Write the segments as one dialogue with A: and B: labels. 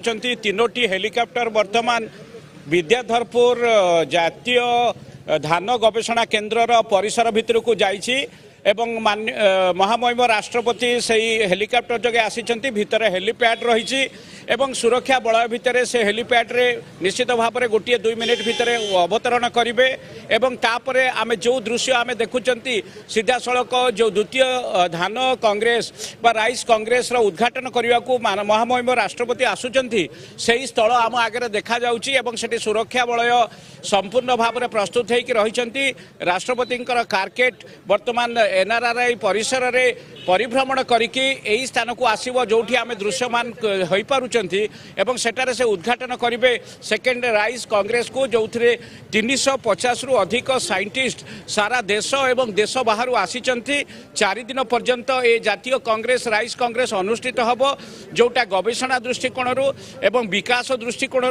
A: तीनोटी helicopter वर्तमान विद्याधरपुर जातीय धान गवेषणा केन्द्र परिसर भितर को जाइछि एवं महामहिम राष्ट्रपति से हेलिकॉप्टर जगह आसी भितर हेलीपैड रही एवं सुरक्षा बलय भितर से हेलीपैड रे निश्चित भाव में गोटे 2 मिनिट भितर अवतरण करेंगे एवं तापरे आमे जो दृश्य आमे देखुचंती सीधा सड़क जो द्वितीय धान कांग्रेस बा राइस कांग्रेस रो उद्घाटन करने को महामहिम राष्ट्रपति आसुचंती सही स्थल आम आगे देखा जाउची एवं सेठी सुरक्षा बलय संपूर्ण भाव में प्रस्तुत होकर रही राष्ट्रपति कारकेट वर्तमान NRRI परिसर रे परिभ्रमण करके यही स्थान को आसव जो आम दृश्यमान हो पारुचंती एवं सेटारे से उद्घाटन करेंगे सेकेंड राइस कांग्रेस को जो 350 रु अधिक साइंटिस्ट सारा देश एवं देश बाहर आसी 4 दिन पर्यंत ए जातीय कांग्रेस राइस कांग्रेस अनुष्ठित हम जोटा गवेषणा दृष्टिकोण एवं विकास दृष्टिकोण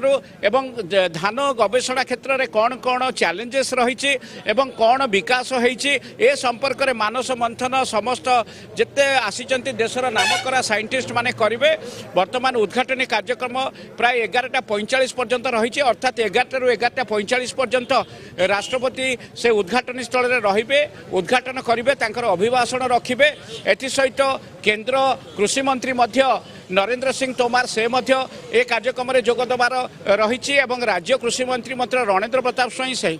A: एवं धान गवेषणा क्षेत्र में कौन कौन चैलेंजेस रही एवं कौन विकास होती ए संपर्क में मानस मंथन समस्त जिते आसी देशर नामकरा साइंटिस्ट माने करेंगे वर्तमान उद्घाटन कार्यक्रम प्राय 11:45 पर्यंत रही अर्थात 11 रु 11:45 पर्यंत राष्ट्रपति से उद्घाटन स्थल में रे उद्घाटन करेंगे अभिभाषण रखिए एसहित केंद्र कृषि मंत्री नरेंद्र सिंह तोमार से ए कार्यक्रम में जोगदेवार रही राज्य कृषि मंत्री रणेंद्र प्रताप स्वाई से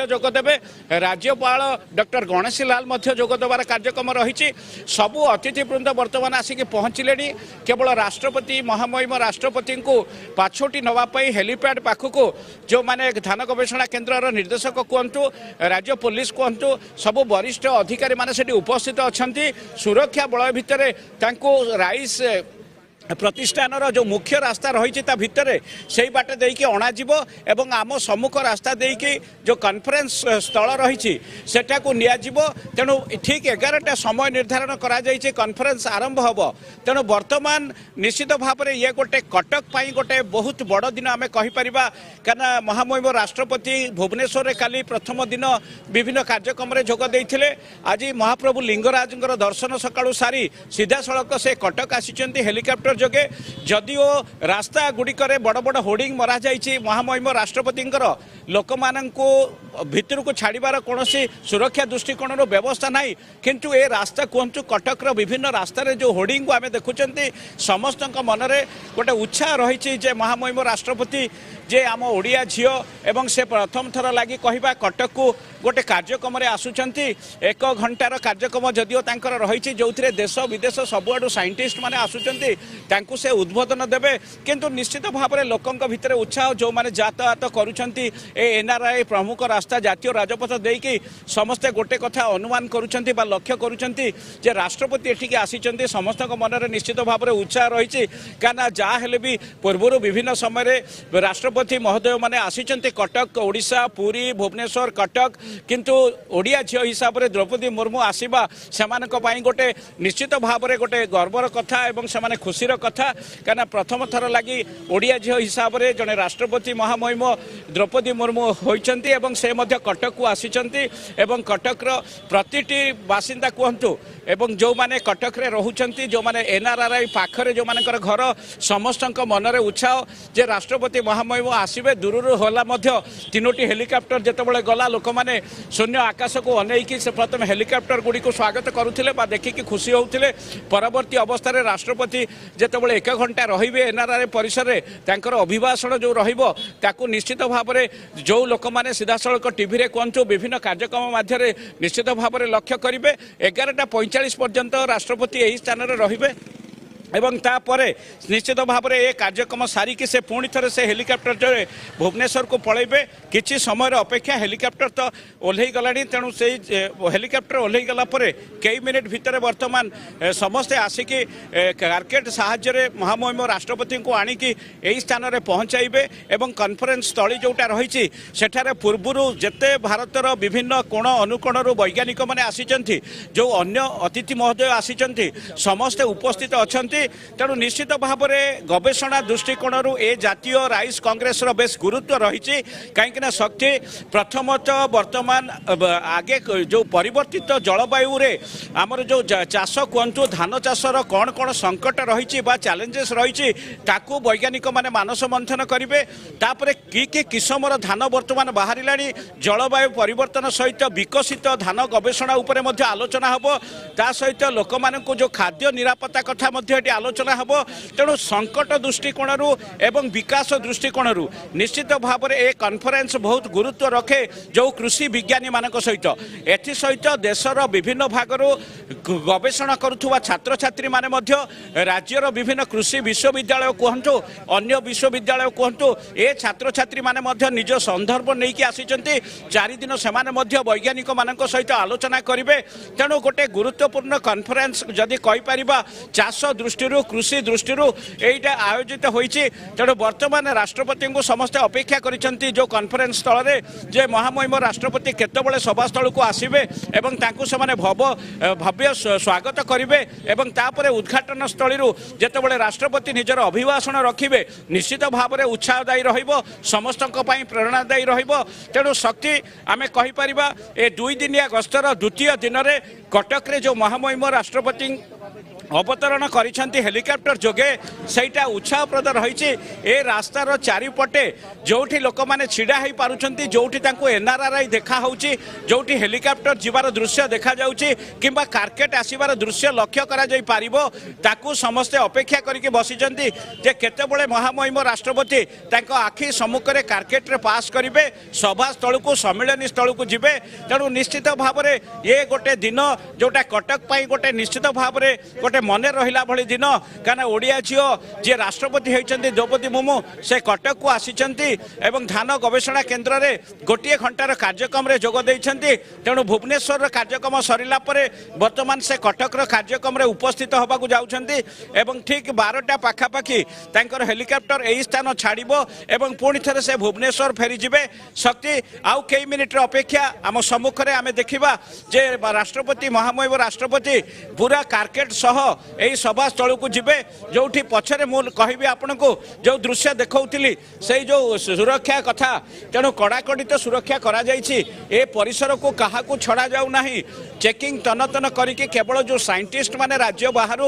A: जोगदेवे राज्यपाल डॉक्टर गणेश लाल जोगदेवार कार्यक्रम रही सबु अतिथिवृंद वर्तमान आसिक पहुँचले केवल राष्ट्रपति महामहिम राष्ट्रपति को पाछोटी नवाई हेलीपैड पाखक जो माने धान गवेषणा केन्द्र निर्देशक कहतु राज्य पुलिस कहतु सबु वरिष्ठ अधिकारी माने उपस्थित अच्छा सुरक्षा बलय भितर राइस प्रतिष्ठान जो मुख्य रास्ता रही भितर से बाटे देकी अणाजिब एवं आम सम्मुख रास्ता देकी जो कॉन्फ्रेंस स्थल रही सेटा को नियाजिब तेणु ठीक 11टा समय निर्धारण करा जाइए कॉन्फ्रेंस आरंभ हम तेणु वर्तमान निश्चित भाव में ये गोटे कटक पाई गोटे बहुत बड़ दिन आम कहीपर क्या महामहिम राष्ट्रपति भुवनेश्वर में काली प्रथम दिन विभिन्न कार्यक्रम में जोग देते आज महाप्रभु लिंगराज दर्शन सकाळु सारी सीधा सड़क से कटक आसी हेलिकॉप्टर जोगे जदिओ रास्ता गुड़िक बड़ बड़ होर्डिंग मरा जाइए महामहिम राष्ट्रपति लोक मानू भितर को छाड़बार कौन सुरक्षा दृष्टिकोण व्यवस्था ना किंतु ए रास्ता कहतु कटक विभिन्न रास्तार जो होर्डिंग को आम देखुं समस्त मन में गोटे उत्साह रही महामहिम राष्ट्रपति जे आम ओडिया झील एवं से प्रथम थर लगी कहवा कटक को गोटे कार्यक्रम आसुंच 1 घंटार कार्यक्रम जदिओ रही जो देश विदेश सबुआड़ साइंटिस्ट मैंने आसुंच से उद्बोधन देवे किंतु निश्चित भाव में लोकों भितर उत्साह जो मैंने यातायात करुँच NRRI प्रमुख रास्ता जातीय राजपथ देकी समस्ते गोटे कथा अनुमान करुँच लक्ष्य करुँच राष्ट्रपति एठिके आसी समस्त मन में निश्चित भाव में उत्साह रही क्या जहाँ भी पूर्व विभिन्न समय राष्ट्रपति महोदय मैंने आसी कटक ओडिशा पुरी भुवनेश्वर कटक किंतु ओडिया झील हिसाब से द्रौपदी मुर्मू आसवा से गोटे निश्चित भाव में गोटे गर्वर कथा एवं से खुशीर कथा क्या प्रथम थर लगी ओडिया झील हिसाब से जड़े राष्ट्रपति महामहिम द्रौपदी मुर्मू होती एवं से कटक को आसी कटक प्रतिटी बासिंदा कहतु एवं जो माने कटक रे रहउचंती जो माने NRRI पाखरे जो मानकर घर समस्त मन में उत्साह जे राष्ट्रपति महामहिम आसवे दूर होला तीनोटी हेलिकॉप्टर जितेबाला गला लोक मैंने शून्य आकाश को अनेक से प्रथम हेलिकॉप्टर गुड़ी को स्वागत करुले देखिकी खुशी होते परवर्ती अवस्था राष्ट्रपति जितेबाला 1 घंटा रे NRRI परिसर में अभिभाषण जो रहा निश्चित भाव में जो लोक मैंने सीधा सड़क टीवी कहतु विभिन्न कार्यक्रम माध्यम निश्चित भाव में लक्ष्य करेंगे 11:45 पर्यंत राष्ट्रपति यही स्थान में रहिबे एवं तापरे निश्चित भाव में ये कार्यक्रम सारिकी से पुणी थे से हेलिकॉप्टर जो भुवनेश्वर को पलैबे किसी समय अपेक्षा हेलिकॉप्टर तो ओह्लई गला तेणु से हेलिकॉप्टर ओह्लई गला कई मिनिट भितर वर्तमान समस्ते आसिकी कारकेट साहाय्य महामहिम राष्ट्रपति को आणिकी यही स्थान में पहुँचाइबे एवं कॉन्फ्रेंस स्थली जोटा रही सेठारे पूर्वर जेते भारतर विभिन्न कोण अनुकोण वैज्ञानिक मैंने आसी जो अन्य अतिथि महोदय आसी समस्ते उपस्थित अच्छा तेणु निश्चित भाव में गवेषणा दृष्टिकोण ए जातीय राइस कांग्रेस बेस गुरुत्व रही कहीं शक्ति प्रथमतः वर्तमान आगे जो परिवर्तित जलवायु रे आमर जो चाष कहतु धान चाषर कौन कौन संकट रही चैलेंजेस रही ताकू वैज्ञानिक माने मानस मंथन करेंगे तापर कि किसमर धान वर्तमान बाहर जलवायु परिवर्तन सहित विकसित धान गवेषणा उपरे मध्य आलोचना हम ता सहित लोक मानक जो खाद्य निरापत्ता कथा मध्य आलोचना हम तेणु संकट दृष्टिकोण एवं विकास दृष्टिकोण निश्चित भाव में ए कॉन्फ्रेंस बहुत गुरुत्व रखे जो कृषि विज्ञानी मानक सहित एथि सहित देशर विभिन्न भागरू गवेषणा करुवा छात्र छात्री माने मध्य राज्यर विभिन्न कृषि विश्वविद्यालय कहतु अन्य विश्वविद्यालय कहतु ए छात्र छात्री माने मध्य निज संदर्भ नहीं कि आसीचंती 4 दिन सेमाने मध्य वैज्ञानिक मानक सहित आलोचना करेंगे तेणु गोटे गुरुत्वपूर्ण कॉन्फ्रेंस जदि कहि परिबा चाष दृष्टि कृषि दृष्टि एटा आयोजित होईची तेणु वर्तमान राष्ट्रपति को समस्त अपेक्षा करिसंती जो कॉन्फ्रेंस स्थल रे जे महामहिम राष्ट्रपति केतबेले सभा स्थल को आसीबे एवं तांको समाने भव्य स्वागत करेंगे एवं तापरे उद्घाटन स्थली जेतेबेले राष्ट्रपति निजर अभिभाषण रखिबे निश्चित भाव में उत्साहदायी रहिबो समस्तक पई प्रेरणादायी रहिबो तेणु शक्ति आमे कहि परिबा ए 2 दिनिया गस्तर द्वितीय दिन में कटक रे जो महामहिम राष्ट्रपति अवतरण करिसेंती हेलिकॉप्टर जोगे सेटा उत्साहप्रद रही ए रास्तार चारिपटे जोठी लोक माने छिड़ा हो पारुछंती जोठी तांको एनआरआरआई देखा होउची जोठी हेलिकॉप्टर जीवार दृश्य देखा जाउची किंबा कार्केट आसीबार दृश्य लक्ष्य करा जाई पारिबो ताकू समस्ते अपेक्षा करके बसिचंती जे केतेबेले महामहिम राष्ट्रपति तांको आखि सम्मुखरे कार्केट रे पास करिवे सभा स्थल को सम्मेलन स्थल को जिबे तेणु निश्चित भाव में ये गोटे दिन जोटा कटक पाई गोटे निश्चित भाव में गोटे मन रहा भली दिन क्या ओडिया झील जी राष्ट्रपति होती द्रौपदी मुर्मू से कटक को आसीचंती एवं धान गवेषणा केन्द्र में गोटे घंटार कार्यक्रम रे जोग देइछंती तेणु भुवनेश्वर कार्यक्रम सरिला परे वर्तमान से कटक कार्यक्रम रे उपस्थित होबाकू जाउछंती एवं ठीक 12टा पाखापाखि तांकर हेलिकॉप्टर एही स्थान छाड़िबो एवं पुणी थरे से भुवनेश्वर फेरी जिबे शक्ति आउ कई मिनिट अपेक्षा आम सम्मुख में आम देखा जे राष्ट्रपति महामहिम राष्ट्रपति पूरा कार्केट सह यही सभा स्थल को जिबे जोठी पछरे मु कहबी आपन को जो दृश्य देखौतिली से जो सुरक्षा कथा तेणु कड़ाकड़ी तो सुरक्षा करा जाइछि ए परिसर को कहा को छड़ा जाऊ नाही चेकिंग तन तन करके केवल जो साइंटिस्ट माने राज्य बाहर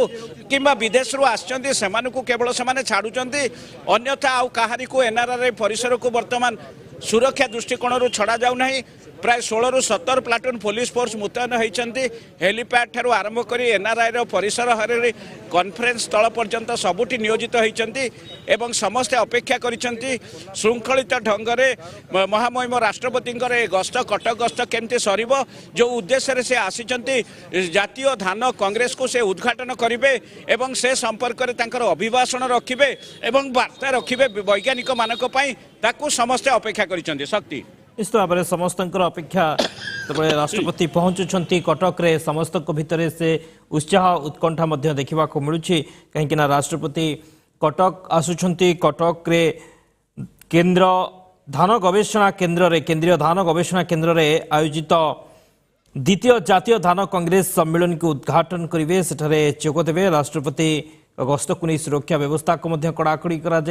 A: किंबा विदेश रु आछंती सेमान को केवल सेमाने छाड़ुचंती अन्यथा आउ कहारी को एनआरआरआई परिसर को वर्तमान सुरक्षा दृष्टिकोण छड़ा जाऊ नाही प्राय 16 रु 17 प्लाटून पुलिस फोर्स मुतयन होती हेलीपैड ठार आरंभ कर एनआरआई परिसर हरे कॉन्फ्रेंस स्थल पर्यंत सबुठी नियोजित होती एवं समस्ते अपेक्षा करिसेंती श्रृंखलित ढंग से महामहिम राष्ट्रपति गस्त कटक गस्त केमती सरिबो जो उद्देश्य से आसीचंती जातीय धान कांग्रेस को से उद्घाटन करेंगे एवं से संपर्क में तांकर अभिभाषण रखिबे एवं वार्ता रखिबे वैज्ञानिक मानक पई ताकू समस्ते अपेक्षा करिसेंती शक्ति
B: निश्चित भाव में समस्त अपेक्षा राष्ट्रपति पहुंचुंट कटक रे समस्त भितर से उत्साह उत्कंठा देखा मिलूँ कहीं राष्ट्रपति कटक आसुंच कटक रे केंद्र धान गवेषणा केन्द्र रे केंद्रीय धान गवेषणा केन्द्र रे आयोजित द्वितीय जातीय धान कांग्रेस सम्मेलन को उद्घाटन करेंगे सेठारे जोगदेवे राष्ट्रपति गस्त को नहीं सुरक्षा व्यवस्था को कड़ाकड़ी कर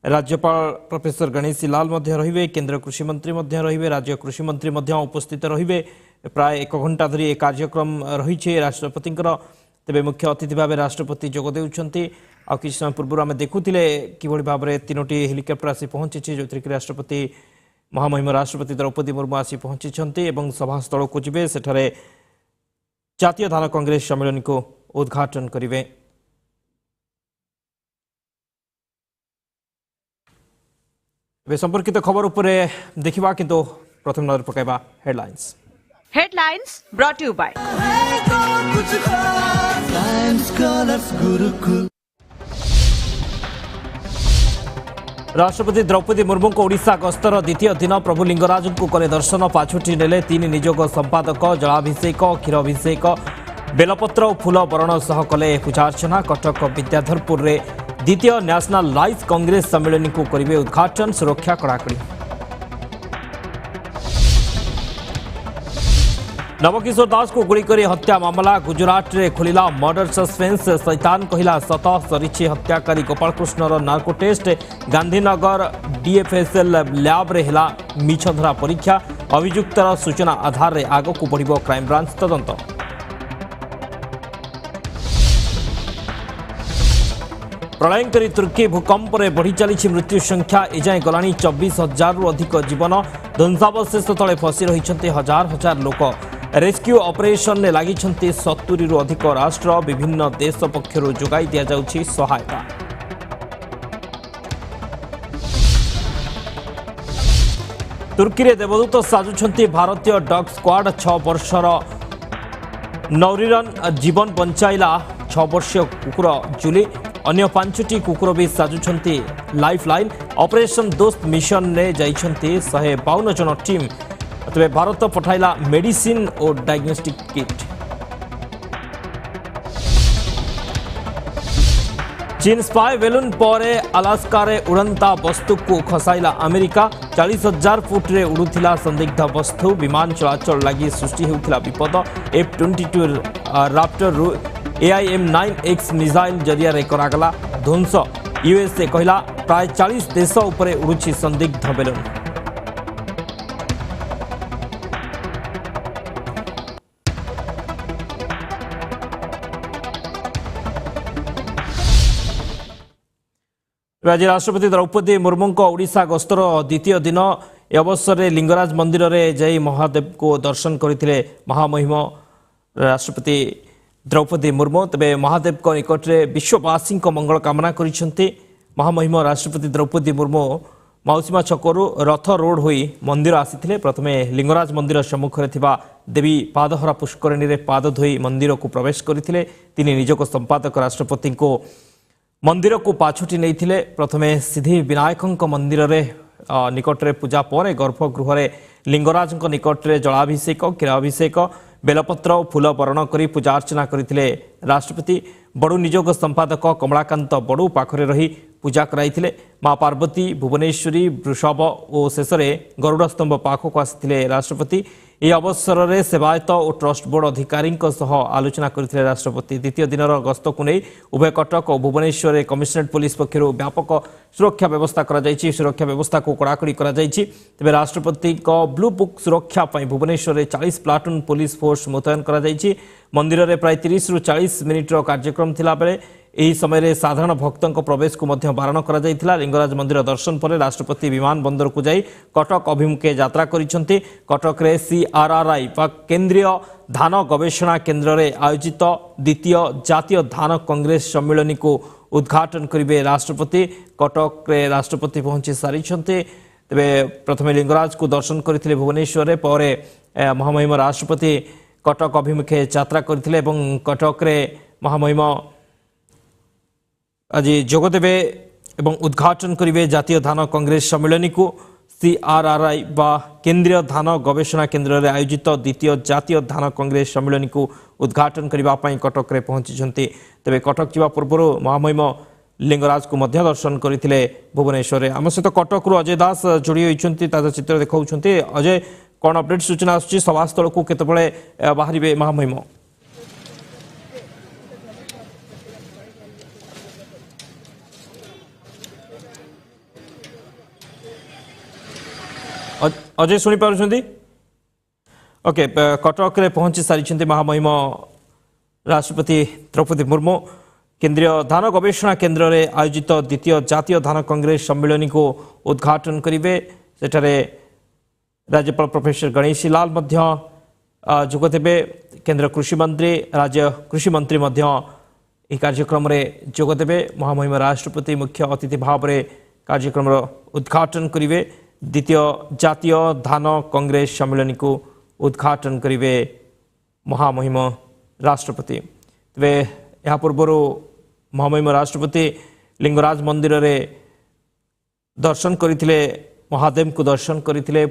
B: राज्यपाल प्रोफेसर गणेशी लाल रे केंद्र कृषि मंत्री रे राज्य कृषि मंत्री उपस्थित रे प्राय 1 घंटा धरी एक कार्यक्रम रही राष्ट्रपति तेरे मुख्य अतिथि भाव राष्ट्रपति जोगदे आ कि समय पूर्व आम देखुले कि भाव में 3टी हेलिकॉप्टर आसी पहुंची जो कि राष्ट्रपति महामहिम राष्ट्रपति द्रौपदी मुर्मू आसी पहुंची सभास्थल को जिबे सेठारे जातीय धान कांग्रेस सम्मेलन को उद्घाटन करेंगे। संपर्कित खबर उपरे देखिबा किंतु प्रथम नजर पकाइबा हेडलाइंस
C: ब्रॉट यू बाय
B: राष्ट्रपति द्रौपदी मुर्मू को ओडिशा गस्तर द्वितीय दिन प्रभु लिंगराज को करे दर्शन पाछुटी नेले 3 निजोग संपादक जलाभिषेक क्षीराभिषेक बेलपत्र और फूल बरण सह कले पूजार्चना कटक विद्याधरपुर रे द्वितीय नेशनल राइस कांग्रेस सम्मेलन को करेंगे उद्घाटन सुरक्षा कड़ाकड़ी। नवकिशोर दास को गुड़ी कर हत्या मामला गुजरात रे खोलिला मर्डर सस्पेंस शैतान कहला सत सरी हत्याकारी गोपाल कृष्णर narco test Gandhinagar DFSL lab रे हिला मिछ धरा परीक्षा अभियुक्तर सूचना आधार रे आग को बढ़िबो क्राइमब्रांच तदंत। प्रलयंकारी तुर्की भूकंप रे बढ़ी चली मृत्यु संख्या एजाए गलानी 24,000 रु अधिक जीवन ध्वंसावशेष तले फसी रही हजार हजार लोक रेस्क्यू ऑपरेशन ने लगी 70 रु अधिक राष्ट्र विभिन्न देश पक्षर जोगाई दि जाउछि सहायता। तुर्की रे देवदूत साजुछंती भारतीय डॉग स्क्वाड 6 वर्षर नौरीरन जीवन बंचाइला 6 वर्षीय कुकुर जूली अन्य 5टी कुकुर भी साजुछंती लाइफ लाइन ऑपरेशन दोस्त मिशन ने जाइछंती 152 जन टीम तबे भारत पठाइला मेडिसिन और डायग्नोस्टिक किट। चीन स्पाई बेलून पर अलास्का रे उड़ंता वस्तु को खसाइला अमेरिका 40,000 फुट रे उड़ुथिला संदिग्ध वस्तु विमान चलाचल लगी सृष्टि होउथिला विपद F-22 राप्टर रु AIM-9X मिसाइल जरिया रे करागला ध्वंस यूएसए कहला प्राय 40 देश उपरे उड़ुछि संदिग्ध बेलून। आज राष्ट्रपति द्रौपदी मुर्मू ओडिशा गस्तर द्वितीय दिन ए अवसर में लिंगराज मंदिर में जाई महादेव को दर्शन करते महामहिम राष्ट्रपति द्रौपदी मुर्मू तेज महादेव को निकट में विश्ववासी मंगल कामना कर महामहिम राष्ट्रपति द्रौपदी मुर्मू मौसीमा छकरू रथ रोड होई मंदिर आसी प्रथम लिंगराज मंदिर सम्मुखें देवी पादहरा पुष्करणी में पाद धोई मंदिर को प्रवेश करते निजक संपादक राष्ट्रपति को मंदिर को पाछुटी नहीं प्रथमे सिद्धि विनायक मंदिर रे निकट रे पूजा पर गर्भगृह लिंगराज निकट रे जलाभिषेक क्षीराभिषेक बेलपत्र और फूल बरण कर पूजा अर्चना करते राष्ट्रपति बड़ू निजोग संपादक कमलाकांत बड़ू पाखरे रही पूजा कराइथिले मां पार्वती भुवनेश्वरी वृषभ और शेष में गरुड़ स्तंभ पाखक आसिथिले राष्ट्रपति यह अवसर में सेवायत और ट्रस्ट बोर्ड अधिकारी आलोचना करते राष्ट्रपति द्वितीय दिन गस्त को नहीं उभय कटक और भुवनेश्वर कमिशनरेट पुलिस पक्षर व्यापक सुरक्षा व्यवस्था सुरक्षा व्यवस्था को कड़ाकड़ी तेज राष्ट्रपति ब्लू बुक सुरक्षा भुवनेश्वर 40 प्लाटून पुलिस फोर्स मुतयन कर मंदिर में प्राय 30 रु 40 मिनिट्र कार्यक्रम थिला बेले यही समय साधारण भक्तों प्रवेश को बारण कर लिंगराज मंदिर दर्शन पर राष्ट्रपति विमान बंदर को जाई कटक अभिमुखे यात्रा करिसेंती। कटक रे CRRI केंद्रीय धान गवेषणा केन्द्र में आयोजित द्वितीय जातीय धान कांग्रेस सम्मेलन को उद्घाटन करेंगे राष्ट्रपति। कटक रे राष्ट्रपति पहुंची सारी तेरे प्रथम लिंगराज को दर्शन करते भुवनेश्वर पर महामहिम राष्ट्रपति कटक अभिमुखे यात्रा करते कटक रे महामहिम आज जोगदेवे एवं उद्घाटन करेंगे जातीय धान कांग्रेस सम्मेलन को CRRI बा केंद्रीय धान गवेषणा केन्द्र में आयोजित द्वितीय जातीय धान कांग्रेस सम्मेलन को उद्घाटन करने कटक रे पहुंची तेरे कटक जावा पूर्व महामहिम लिंगराज को मध्य दर्शन करते भुवनेश्वर। आम सहित कटक अजय दास जोड़ी होती ताजा चित्र देखा अजय कौन अपडेट सूचना आसूँ सभास्थल को केतबेले बाहरिबे महामहिम? अजय शुणी पार्टी ओके कटक रे पहुंची सारी महामहिम राष्ट्रपति द्रौपदी मुर्मू केंद्रीय धान गवेषणा केन्द्र में आयोजित द्वितीय जातीय धान कांग्रेस सम्मेलन को उद्घाटन करेंगे। सेठारे राज्यपाल प्रोफेसर गणेशी लाल जोगदेवे केंद्र कृषि मंत्री राज्य कृषि मंत्री कार्यक्रम में जोगदेवे महामहिम राष्ट्रपति मुख्य अतिथि भाव में कार्यक्रम उद्घाटन करेंगे। द्वितीय जातीय धान कांग्रेस सम्मेलन को उद्घाटन करेंगे महामहिम राष्ट्रपति। तेरे या पूर्व महामहिम राष्ट्रपति लिंगराज मंदिर रे दर्शन करते महादेव को दर्शन करते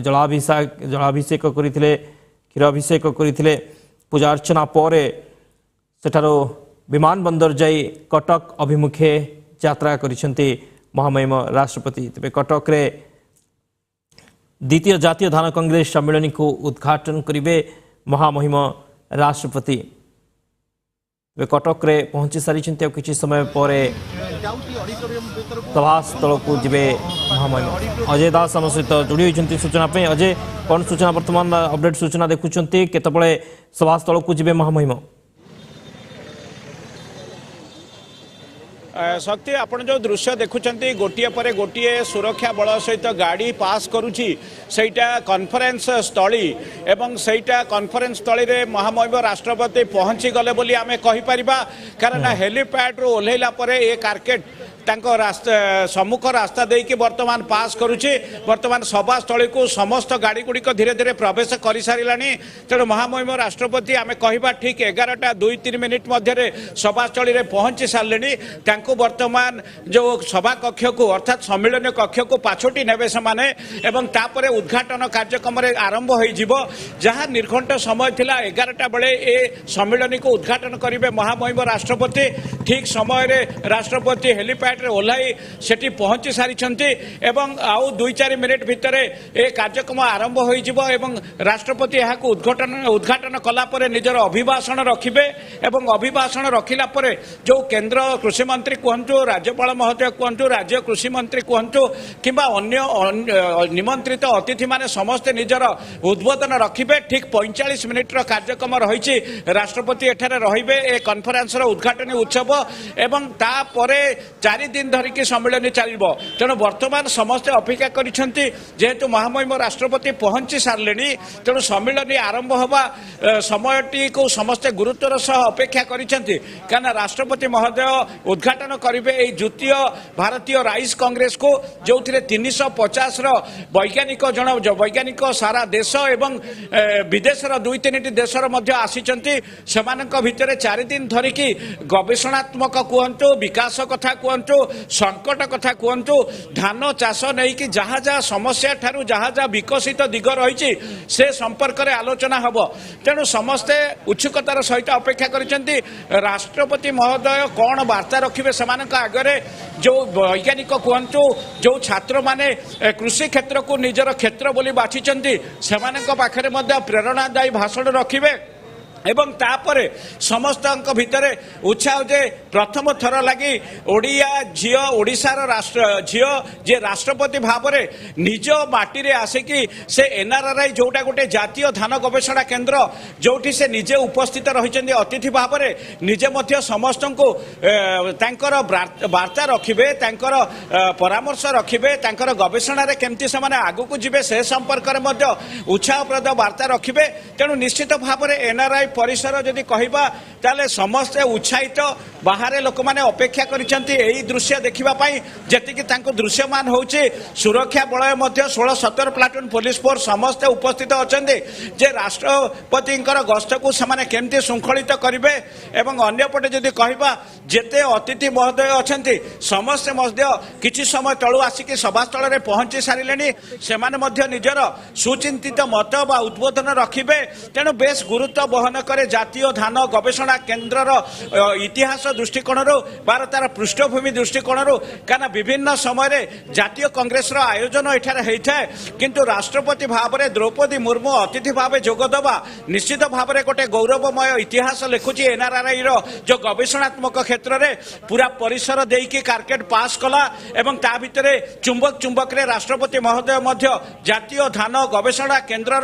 B: जलाभिषेक करते क्षीराभिषेक करते पूजा अर्चना पर सेठारो विमान बंदर जाई कटक अभिमुखे यात्रा करिसेंती महामहिम राष्ट्रपति। तेज कटक रे द्वितीय जातीय धान कांग्रेस सम्मेलन को उद्घाटन करेंगे महामहिम राष्ट्रपति वे कटक रे पहुंची सारी किसी समय पर सभास्थल को जीवे महामहिम। अजय दास आम सहित जोड़ी होती सूचना पे। अजय कौन सूचना वर्तमान अपडेट सूचना देखुं केतबले सभास्थल को जीवे महामहिम?
A: शक्ति आपण जो दृश्य देखुंट गोटे पर गोटे सुरक्षा बल सहित गाड़ी पास करुच्ची सेटा कॉन्फ्रेंस स्थली एवं सेटा कॉन्फ्रेंस स्थली रे महामहिम राष्ट्रपति पहुंची गले बोली आमे कहि परिबा। कारण हेलीपैड रो ओल्हेला परे ए कारकेट तांको रास्ता सम्मुख रास्ता देकी वर्तमान पास करुच्ची। वर्तमान सभास्थली को समस्त गाड़ी गुड़िक धीरे धीरे प्रवेश कर सारानी। तेणु महामहिम राष्ट्रपति आमे कहिबा ठीक 11:02-3 मिनिट मध्य सभास्थली रे पहुंची सारे। वर्तमान जो सभा कक्ष को अर्थात सम्मिलन कक्ष को पाछोटी नेबे समाने एवं तापरे उद्घाटन कार्यक्रम रे आरंभ होई जिवो। जहां निर्घंट समय थिला 11टा बेले ए सम्मिलन को उद्घाटन करिवे महामहिम राष्ट्रपति। ठीक समय रे राष्ट्रपति हेलीपैड रे ओलाई सेठी पहुंची सारिछंती एवं आउ 2-4 मिनिट भितरे ए कार्यक्रम आरंभ होई जिवो एवं राष्ट्रपति यहा को उद्घाटन कला परे निजर अभिभाषण रखिबे एवं अभिभाषण रखिला परे जो केंद्र कृषि मंत्री कहतु राज्यपाल महोदय कहतु राज्य कृषि मंत्री कहतु किंबा अन्य निमंत्रित अतिथि माने समस्ते निजर उद्बोधन रखिबे। ठीक 45 मिनिट कार्यक्रम रही राष्ट्रपति एठारे रहिबे ए कॉन्फ्रेंस रो उद्घाटनी उत्सव एवं तापरे 4 दिन धरिकी सम्मेलन चलिबो। तेणु वर्तमान समस्ते अपेक्षा करिसेंती जेहेतु महामहिम राष्ट्रपति पहुंची सारलेनी तेणु सम्मेलन आरंभ होबा समयटी को समस्ते गुरुत्वर सह अपेक्षा करिसेंती। कारण राष्ट्रपति महोदय उद्घाटन करेंगे द्वितीय भारतीय राइस कांग्रेस को जो 350 वैज्ञानिक जन वैज्ञानिक सारा देश एवं विदेश 2-3 देश आसीचंती। सेमानक भितर 4 दिन धरिकी गवेषणात्मक कहतु विकास कथा कहतु संकट कथा कहतु धान चाष नहीं कि जहाँ जहाँ समस्या ठारू जहाँ जहाँ विकसित दिग रही से संपर्क में आलोचना हम। तेणु समस्ते उत्सुकतार सहित अपेक्षा करिसेंती राष्ट्रपति महोदय कौन वार्ता रखिबे समानक आगरे। जो वैज्ञानिक कहतु जो छात्र माने कृषि क्षेत्र को निजर क्षेत्र बोली बाछिचंती सेमानक पाखरे मध्य प्रेरणादायी भाषण रखिबे एवं तापरे समस्त भितर उत्साह जे प्रथम थर लगी ओडिया झील ओडिशार राष्ट्र झील जे राष्ट्रपति भाव में निज माटी रे आसिकी से NRRI जोटा गोटे जातीय धान गवेषणा केन्द्र जोठी से निजे उपस्थित रही अतिथि भाव में निजे मध्य समस्त को वार्ता रखिबे परामर्श रखिबे गवेषणा रे केमती से आगु को जीवे से संपर्क में मध्य उत्साहप्रद वार्ता रखिबे। तेणु निश्चित भाव में NRRI परिसर जदि कहबा ताले समस्त उत्साहित बाहर लोक माने अपेक्षा करिसेंती एही दृश्य देखिबा पई जेतिकी तांको दृश्यमान होउची। सुरक्षा बलय मध्य 16-17 प्लाटून पुलिस फोर्स समस्त उपस्थित अछंती जे राष्ट्रपतिंकर गस्त को समाने केमती श्रृंखलित करिवे एवं अन्य पटे जदि कहबा जेते अतिथि महोदय अछंती समस्त मध्य किछि समय तळु आसिकी सभास्थल रे पहुंची सारिलेनी सेमाने मध्य निजर सुचिंतित मत बा उद्बोधन रखिबे। तेणु बेस गुरुत्व बहन करे जातीय धान गवेषणा केन्द्र इतिहास दृष्टिकोण बार तार पृष्ठभूमि दृष्टिकोण कारण विभिन्न समय जातीय कांग्रेस आयोजन एठार होता है किंतु राष्ट्रपति भाव में द्रौपदी मुर्मू अतिथि भाव जोगदवा निश्चित भाव में गोटे गौरवमय इतिहास लिखुची। NRRI जो गवेषणात्मक क्षेत्र में पूरा परिसर देकी कारकेट पास कला एवं ता भितर चुंबक रे राष्ट्रपति महोदय मध्य जातीय धान गवेषणा केन्द्र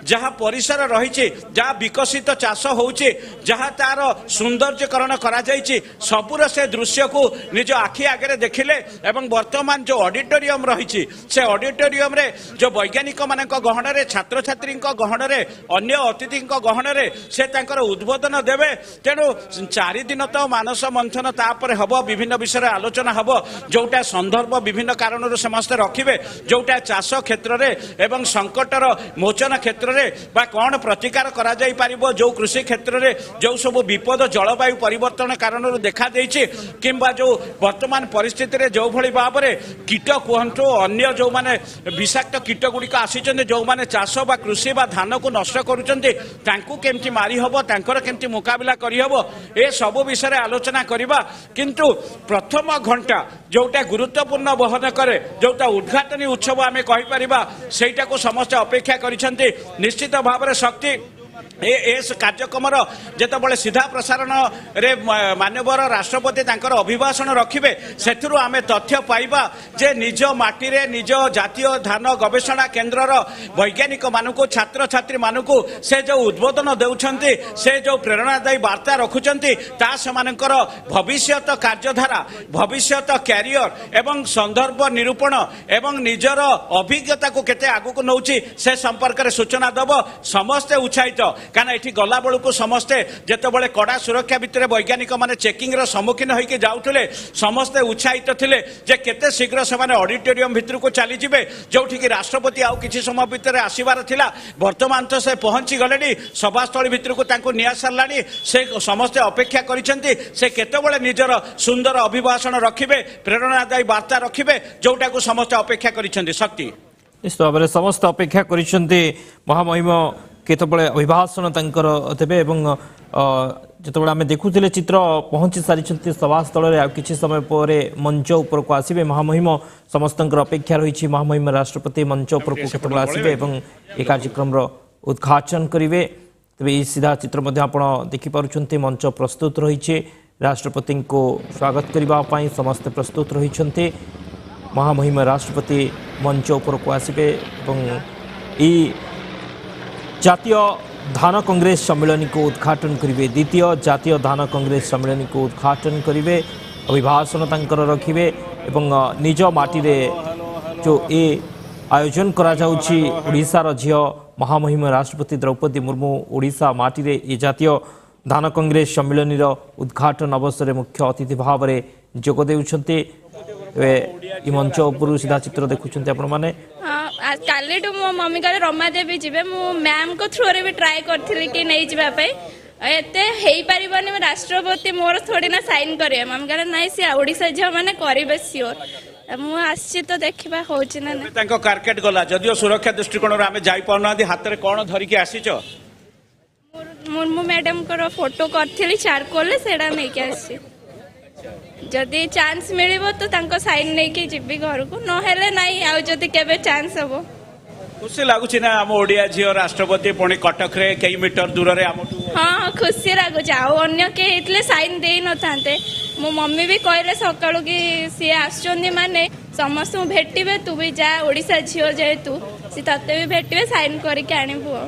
A: जहाँ परिसर रही जहाँ विकसित चाष होउची जहाँ तार सौंदर्यकरण करा जाइछि सबुर से दृश्य को निज आखि आगे देखिले एवं वर्तमान जो ऑडिटोरियम रही से ऑडिटोरियम रे जो वैज्ञानिक मानक गहन रे छात्र छात्री गहन रे अन्य अतिथि गहन रे से तांकर उद्बोधन देवे। तेणु 4 दिन तो मानस मंथन तापर हब विभिन्न विषय आलोचना हब जोटा संदर्भ विभिन्न कारण समस्त रखिबे जोटा चाष क्षेत्र रे एवं संकटर मोचन क्षेत्र रे बा कौन प्रतिकार करा जाई पारिबो जो कृषि क्षेत्र में जो सब विपद जलवायु परिवर्तन कारण देखा देइछि किंबा जो वर्तमान परिस्थिति रे जो भली भाव में कीट कहतु अन्य जो माने विषाक्त कीट गुड़िक आसीचंदे जो माने चाष बा कृषि बा धान को नष्ट करूचंदे तांकू केमती मारी हबो तांकर केमती मुकाबला करी हबो ए सब विषय आलोचना करिबा। किंतु प्रथम घंटा जोटा गुरुत्वपूर्ण बहन करे जोटा उद्घाटनी उत्सव आमे कहि परिबा सेटा को समस्त अपेक्षा करिसंते। निश्चित भाव में शक्ति कार्यक्रम जिते सीधा प्रसारण रे मानवर राष्ट्रपति तांकर अभिभाषण रखिबे सेथुरु आमे तथ्य पाइबा जे निज माटी रे निज जातीय धान गवेषणा केन्द्रर वैज्ञानिक मानकु छात्र छात्री मानकु से जो उद्बोधन देउछंती से जो प्रेरणादायी वार्ता रखुचंती ता समानकर भविष्यत कार्यधारा भविष्यत क्यारियर एवं संदर्भ निरूपण एवं निजर अभिज्ञता को केते आगु को नउची से संपर्क रे सूचना दब समस्त उत्साहित कारण ये गला बेलू समस्ते जिते कड़ा सुरक्षा भितर वैज्ञानिक माने चेकिंग सम्मुखीन होकर जाऊे समस्ते उत्साहित थे जे केते शीघ्र से ऑडिटोरियम भितर को चली जाए जो राष्ट्रपति आउ किसी समय भितर आसबार थिला वर्तमान तो से पहुंची गले सभास्थल भितर को निया सारा से समस्ते अपेक्षा करिसेंती से केतेबेले निजर सुंदर अभिभाषण रखिबे प्रेरणादायी वार्ता रखिबे जोटा को समस्ते अपेक्षा करिसेंती शक्ति
B: निश्चित भाव में समस्त अपेक्षा करिसेंती महामहिम केतबले अभिभाषण तांकर देबे एवं जितेबाला आम देखुले चित्र पहुंची सारी सभास्थल में किसी समय पर मंच उपर को आसबे महामहिम समस्त अपेक्षा रही महामहिम राष्ट्रपति मंच उपर को केतबले आसबे एवं ये कार्यक्रम उद्घाटन करेंगे तेज ये सीधा चित्र आप देखिपुं मंच प्रस्तुत रही राष्ट्रपति को स्वागत करने समस्त प्रस्तुत रही महामहिम राष्ट्रपति मंच उपर को आसबे जातीय धान कांग्रेस सम्मेलन को उद्घाटन करेंगे द्वितीय जातीय धान कांग्रेस सम्मेलन को उद्घाटन करेंगे अभिभाषण तांकर रखिबे एवं निज माटी रे जो ए आयोजन करा जाउछि ओडिशार झियो महामहिम राष्ट्रपति द्रौपदी मुर्मू ओडिशा माटी रे ए जातीय धान कांग्रेस सम्मेलन उद्घाटन अवसर में मुख्य अतिथि भाव में जोग देउछन्ते मंच उपर सीधा चित्र देखुं आपण मैंने
C: काली मो मम्मी कहे रमा देवी जी मु मैम को थ्रू रे भी ट्राई करथिली कि नहीं जीवाई एते हेई परिबनी राष्ट्रपति मोर थोड़ी ना साइन करे मम्मी कहे नहीं सी ओडिशा झियो माने करिबे सियोर मु आछि तो देखिबा होछि ना
A: तांको कार्केट गला जदियो सुरक्षा दृष्टिकोण रे आमे जाई पड़ना हाथ रे कोन धरि के आसीचो
C: मुर्मू मैडम को फोटो करथिली चारकोल ले सेडा नै के आसी जदि चांस मिलिबो तो तांको साइन नै के जिबी घर को न हेले नाही आ जदि केबे चांस हबो
A: खुशी लागुछि ना हम ओडिया झियो राष्ट्रपति पुणी कटक रे कई मीटर दूर रे हम
C: हां खुशी लागुछि आ अन्य के इतले साइन देई न थांते मो मम्मी भी कहले सकाळु कि सी आछोनी माने समस्त भेटिबे तू भी जा ओडिसा झियो जे तू सी तते भी भेटिबे साइन करके आनिबो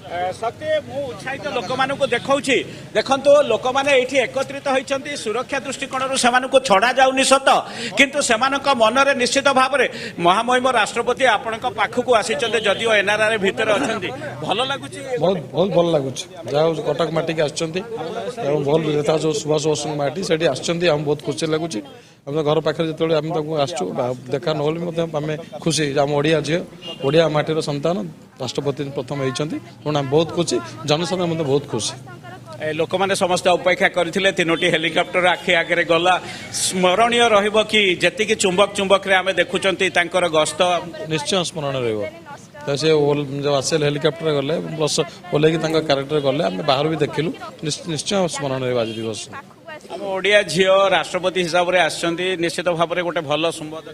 A: सत्य मु उत्साहित लोक मान देखौछि देखंतो लोक माने एठी एकत्रित होइछन्ती सुरक्षा दृष्टिकोण से छड़ा जाउनी सत किंतु सेमानक मनरे निश्चित भाव में महामहिम राष्ट्रपति आपनक पाखकु आसीचन्ते जदियो एनआरआर भीतर अछन्ती भलो लागुछि
D: बहुत बहुत भलो लागुछि जाउ कटक माटी के आछन्ती एवं भल विजेता जो सुभाष बोस माटी सेठी आछन्ती हम बहुत खुशी लागुछि हम घर पाखे जो आम आसचु देखा ना खुशी आम ओडिया झील ओडिया माटीर संतान राष्ट्रपति प्रथम होती बहुत खुशी जनसाधारण बहुत खुशी
A: लोक मैंने समस्त अपेक्षा करते तीनोटी हेलिकप्टर आखि आगे गला स्मरणीय रहिबो कि जेतिकी चुंबक चुंबक रे आमे देखुचंती तांकर गस्त
D: निश्चय स्मरण रहिबो से जो आसेल हेलिकप्टर गले बस ओले क्यारेक्टर गले आम बाहर भी देखिलु निश्चय स्मरण रहिबो आज दिवस
A: आम ओडिया झील राष्ट्रपति हिसाब से आसछन्ती निश्चित भाव में गोटे भल संवाद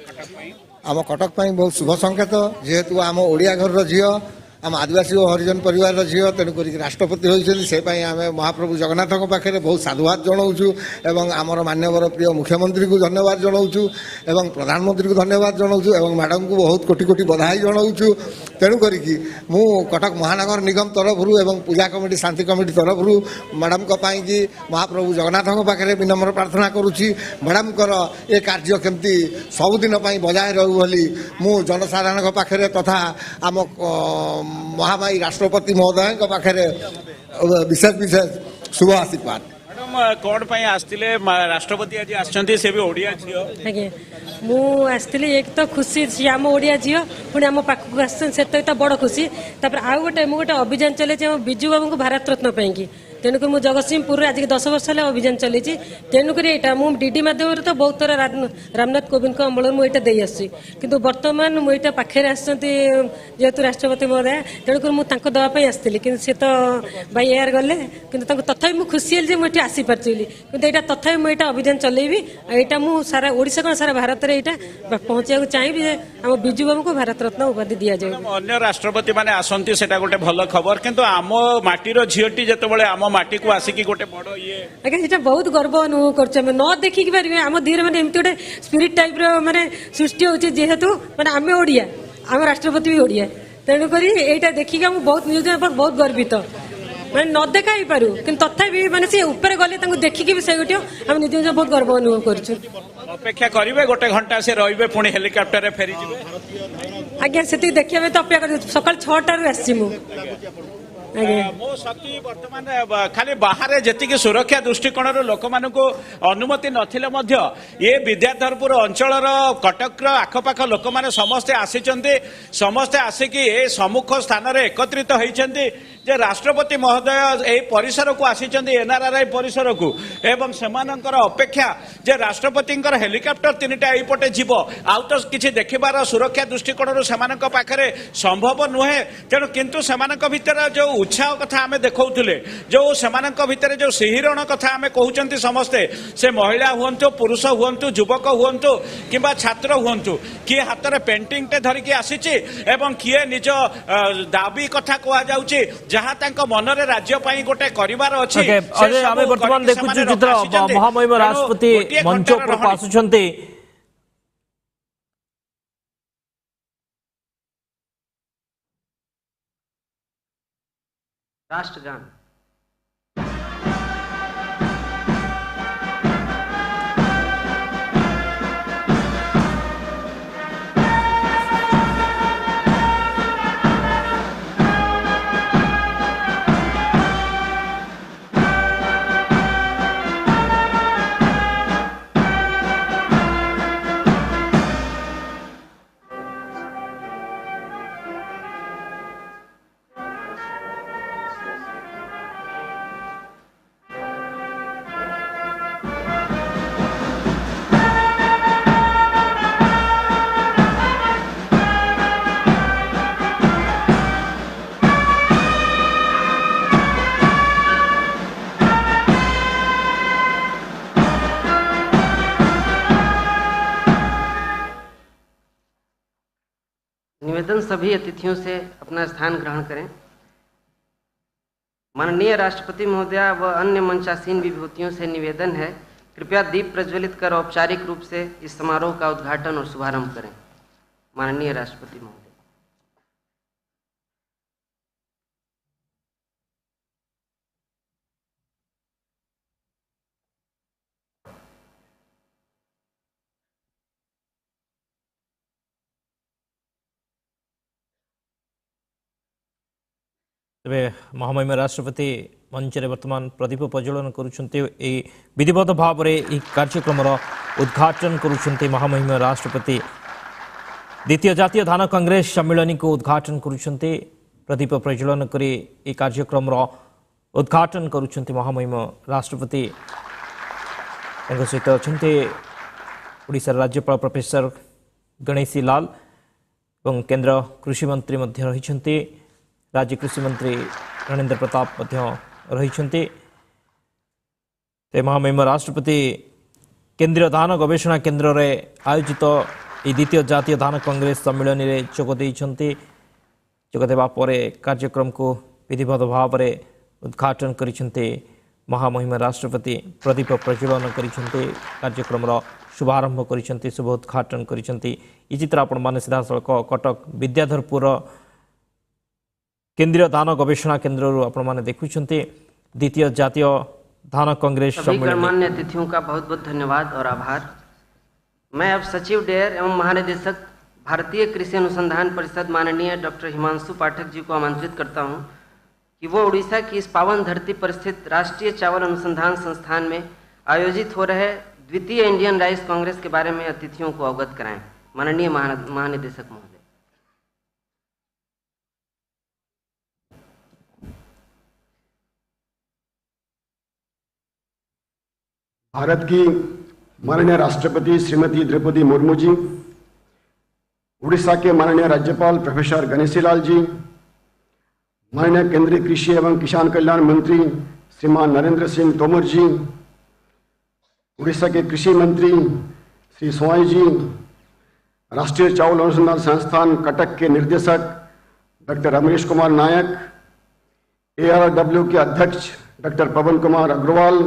E: आम कटक बहुत शुभ संकेत जेहेतु आम ओडिया घर झील आम आदिवासी और हरिजन परिवार झील तेणुक राष्ट्रपति होती से आम महाप्रभु जगन्नाथ पाखे बहुत साधुवाद जनाऊँ एवं आमर मान्यवर प्रिय मुख्यमंत्री को धन्यवाद जनाऊँ एवं प्रधानमंत्री को धन्यवाद जनाऊँ एवं मैडम को बहुत कोटि कोटि बधाई जनाऊँ तेणुक मु कटक महानगर निगम तरफ एवं पूजा कमिटी शांति कमिटी तरफ मैडम को कि महाप्रभु जगन्नाथ पाखे विनम्र प्रार्थना करुच्ची मैडम ये कार्य केमती सबुदिन बजाय रहू बोली मु जनसाधारण पाखे तथा आम महामाई राष्ट्रपति महोदय पाखे विशेष विशेष शुभ आशीर्वाद
A: कौन आसते राष्ट्रपति आज आसछन्ती से भी ओडिया झील
F: आज्ञा मु आसती एक तो खुशी सी आम ओडिया झील पुणी आम पाखक आस बड़ खुशी तापर आउ गोटे मुझे अभियान चले बिजू बाबू को भारत रत्न पाई तेणुक मुझे जगतसिंहपुर आज 10 वर्ष है अभियान चली तेणुक यहाँ डीडी माध्यम तो बहुत थर रामनाथ कोविंद अमल मुझे दे आसी कि बर्तमान मुझे पाखे जेहेतु राष्ट्रपति महोदय तेणुक मुझे देवाई आसती कि सी तो बाय एयर गले कि तथा मुझे खुशी है मुझे आसीपारी कि तथा मुझे अभियान चलेबी यहाँ मुझे सारा ओडिशा कौन सारा भारत में यहाँ पहुँचा चाहिए आम बिजु बाबू को भारत रत्न उपाधि दि जाए।
A: अन्य राष्ट्रपति माने आसंती सेटा गोटे भल खबर किंतु आम माटीर झीटी जिते आम माटी को आसिकी गोटे बड़ ये
F: आज्ञा ये बहुत गर्व अनुभव कर न देखिक पारे आम धीरे मैंने एमती गोटे स्पिरिट टाइप माने सृष्टि होची जेहेतु माने आम ओडिया आम राष्ट्रपति भी ओडिया तेणुक यहाँ देखिक आम बहुत निज बहुत गर्वित मैंने न देखा ही पारू कि तथापि माने सी ऊपर गले देखिकी भी से आम निज बहुत गर्व अनुभव कर
A: अपेक्षा करेंगे गोटे घंटा से रे पुणी हेलिकप्टर फेरी
F: आज्ञा से देखिए तो अपेक्षा कर सकाल 6टारू आसी
A: मो सती वर्तमान खाली बाहर जी सुरक्षा दृष्टिकोण लोक मान अनुमति नथिले मध्य ये विद्याधरपुर अंचल कटक आखपाख लोक मैंने समस्ते आसीचंती समस्ते आसिकी ए सम्मुख स्थान रे एकत्रित होइचंती जे राष्ट्रपति महोदय ए परिसर को आसीचंती एनआरआरआई परिसर को एवं सेमानंकर अपेक्षा जे राष्ट्रपति हेलिकप्टर 3टा एपटे जीव आउ तो किसी देखिबार सुरक्षा दृष्टिकोण सेमानक पाखरे संभव नुहे तेणु किंतु सेमानक भितर जो उत्साह कथा आमे देखौथुले जो सेमानक भितर जो सिहिरण कथा आमे कहउचंती समस्ते से महिला हुअन्तु पुरुष हुअन्तु युवक हुअन्तु किंबा छात्र हुअन्तु किए हाथ में पेंटिंग टे धरिकी आसीची एवं किए निज दाबी कथा कहा जाउची जहाँ तांको मनरे राज्य पाई गोटे करिवार अछि
B: अरे आमे वर्तमान देखुछु चित्र महामहिम राष्ट्रपति मंच पर आसुछंती
G: राष्ट्रगान निवेदन सभी अतिथियों से अपना स्थान ग्रहण करें। माननीय राष्ट्रपति महोदया व अन्य मंचासीन विभूतियों से निवेदन है कृपया दीप प्रज्वलित कर औपचारिक रूप से इस समारोह का उद्घाटन और शुभारंभ करें। माननीय राष्ट्रपति महोदय।
B: तेरे महामहिम राष्ट्रपति मंच रे वर्तमान प्रदीप प्रज्वलन करुछन्ते ए विधिवत भाव रे ए कार्यक्रम उद्घाटन करुछन्ते महामहिम राष्ट्रपति द्वितीय जातीय धान कांग्रेस सम्मेलन को उद्घाटन करुछन्ते प्रदीप प्रज्वलन करी ए कार्यक्रम उद्घाटन करुछन्ते महामहिम राष्ट्रपति सहित अछन्ते ओडिशा राज्यपाल प्रोफेसर गणेशी लाल और केंद्र कृषि मंत्री मध्य रहिछन्ते राज्य कृषि मंत्री रणेन्द्र प्रताप रही महामहिम राष्ट्रपति केंद्रीय धान गवेषणा केन्द्र रे आयोजित द्वितीय जातीय धान कांग्रेस सम्मेलन में जोगदेवा कार्यक्रम को विधिवत भाव में उद्घाटन करिसेंते महामहिम राष्ट्रपति प्रदीप प्रज्वलन करिसेंते कार्यक्रम शुभारंभ करिसेंते शुभ उद्घाटन करिसेंते ई चित्र आपण माने सीधा सड़क कटक विद्याधरपुर केंद्रीय धान गवेषणा केन्द्र आपण माने देखुछन्ते द्वितीय जातीय धान कांग्रेस सम्मेलन।
G: गणमान्य अतिथियों का बहुत बहुत धन्यवाद और आभार। मैं अब सचिव डेयर एवं महानिदेशक भारतीय कृषि अनुसंधान परिषद माननीय डॉक्टर हिमांशु पाठक जी को आमंत्रित करता हूं कि वो उड़ीसा की इस पावन धरती पर स्थित राष्ट्रीय चावल अनुसंधान संस्थान में आयोजित हो रहे द्वितीय इंडियन राइस कांग्रेस के बारे में अतिथियों को अवगत कराएं। माननीय महानिदेशक महोदय।
H: भारत की माननीय राष्ट्रपति श्रीमती द्रौपदी मुर्मू जी, उड़ीसा के माननीय राज्यपाल प्रोफेसर गणेशीलाल जी, माननीय केंद्रीय कृषि एवं किसान कल्याण मंत्री श्रीमान नरेंद्र सिंह तोमर जी, उड़ीसा के कृषि मंत्री श्री सोई जी, राष्ट्रीय चावल अनुसंधान संस्थान कटक के निर्देशक डॉक्टर रमेश कुमार नायक, ARW के अध्यक्ष doctor Pawan Kumar Agarwal,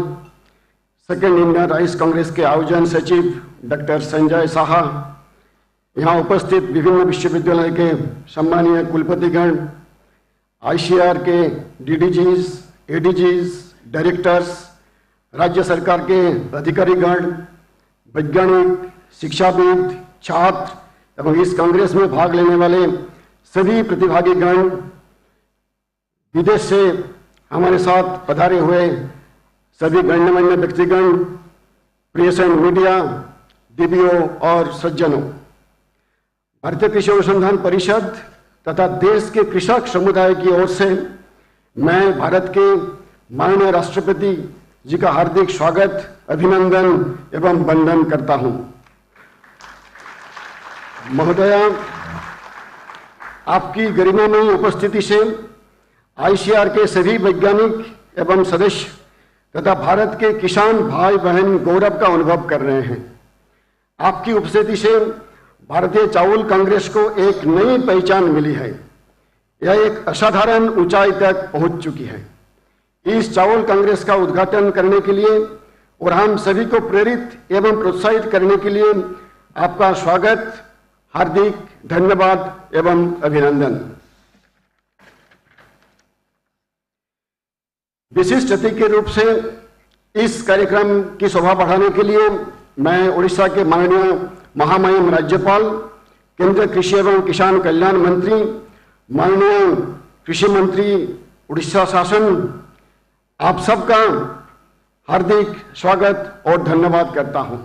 H: second Indian rice Congress के आयोजन सचिव डॉक्टर संजय साहा, यहाँ उपस्थित विभिन्न विश्वविद्यालय के सम्मानीय कुलपतिगण, ICAR के DDGs, ADGs, डायरेक्टर्स, राज्य सरकार के अधिकारीगण, वैज्ञानिक, शिक्षाविद, छात्र एवं इस कांग्रेस में भाग लेने वाले सभी प्रतिभागीगण, विदेश से हमारे साथ पधारे हुए सभी गणमान्य व्यक्तिगण, प्रेस एंड मीडिया, दिव्यों और सज्जनों, भारतीय कृषि अनुसंधान परिषद तथा देश के कृषक समुदाय की ओर से मैं भारत के माननीय राष्ट्रपति जी का हार्दिक स्वागत, अभिनंदन एवं वंदन करता हूं। महोदया, आपकी गरिमामयी उपस्थिति से ICAR के सभी वैज्ञानिक एवं सदस्य तथा भारत के किसान भाई बहन गौरव का अनुभव कर रहे हैं। आपकी उपस्थिति से भारतीय चावल कांग्रेस को एक नई पहचान मिली है। यह एक असाधारण ऊंचाई तक पहुंच चुकी है। इस चावल कांग्रेस का उद्घाटन करने के लिए और हम सभी को प्रेरित एवं प्रोत्साहित करने के लिए आपका स्वागत, हार्दिक धन्यवाद एवं अभिनंदन। विशिष्ट अतिथि के रूप से इस कार्यक्रम की शोभा बढ़ाने के लिए मैं उड़ीसा के माननीय महामहिम राज्यपाल, केंद्रीय कृषि एवं किसान कल्याण मंत्री, माननीय कृषि मंत्री उड़ीसा शासन, आप सबका हार्दिक स्वागत और धन्यवाद करता हूं।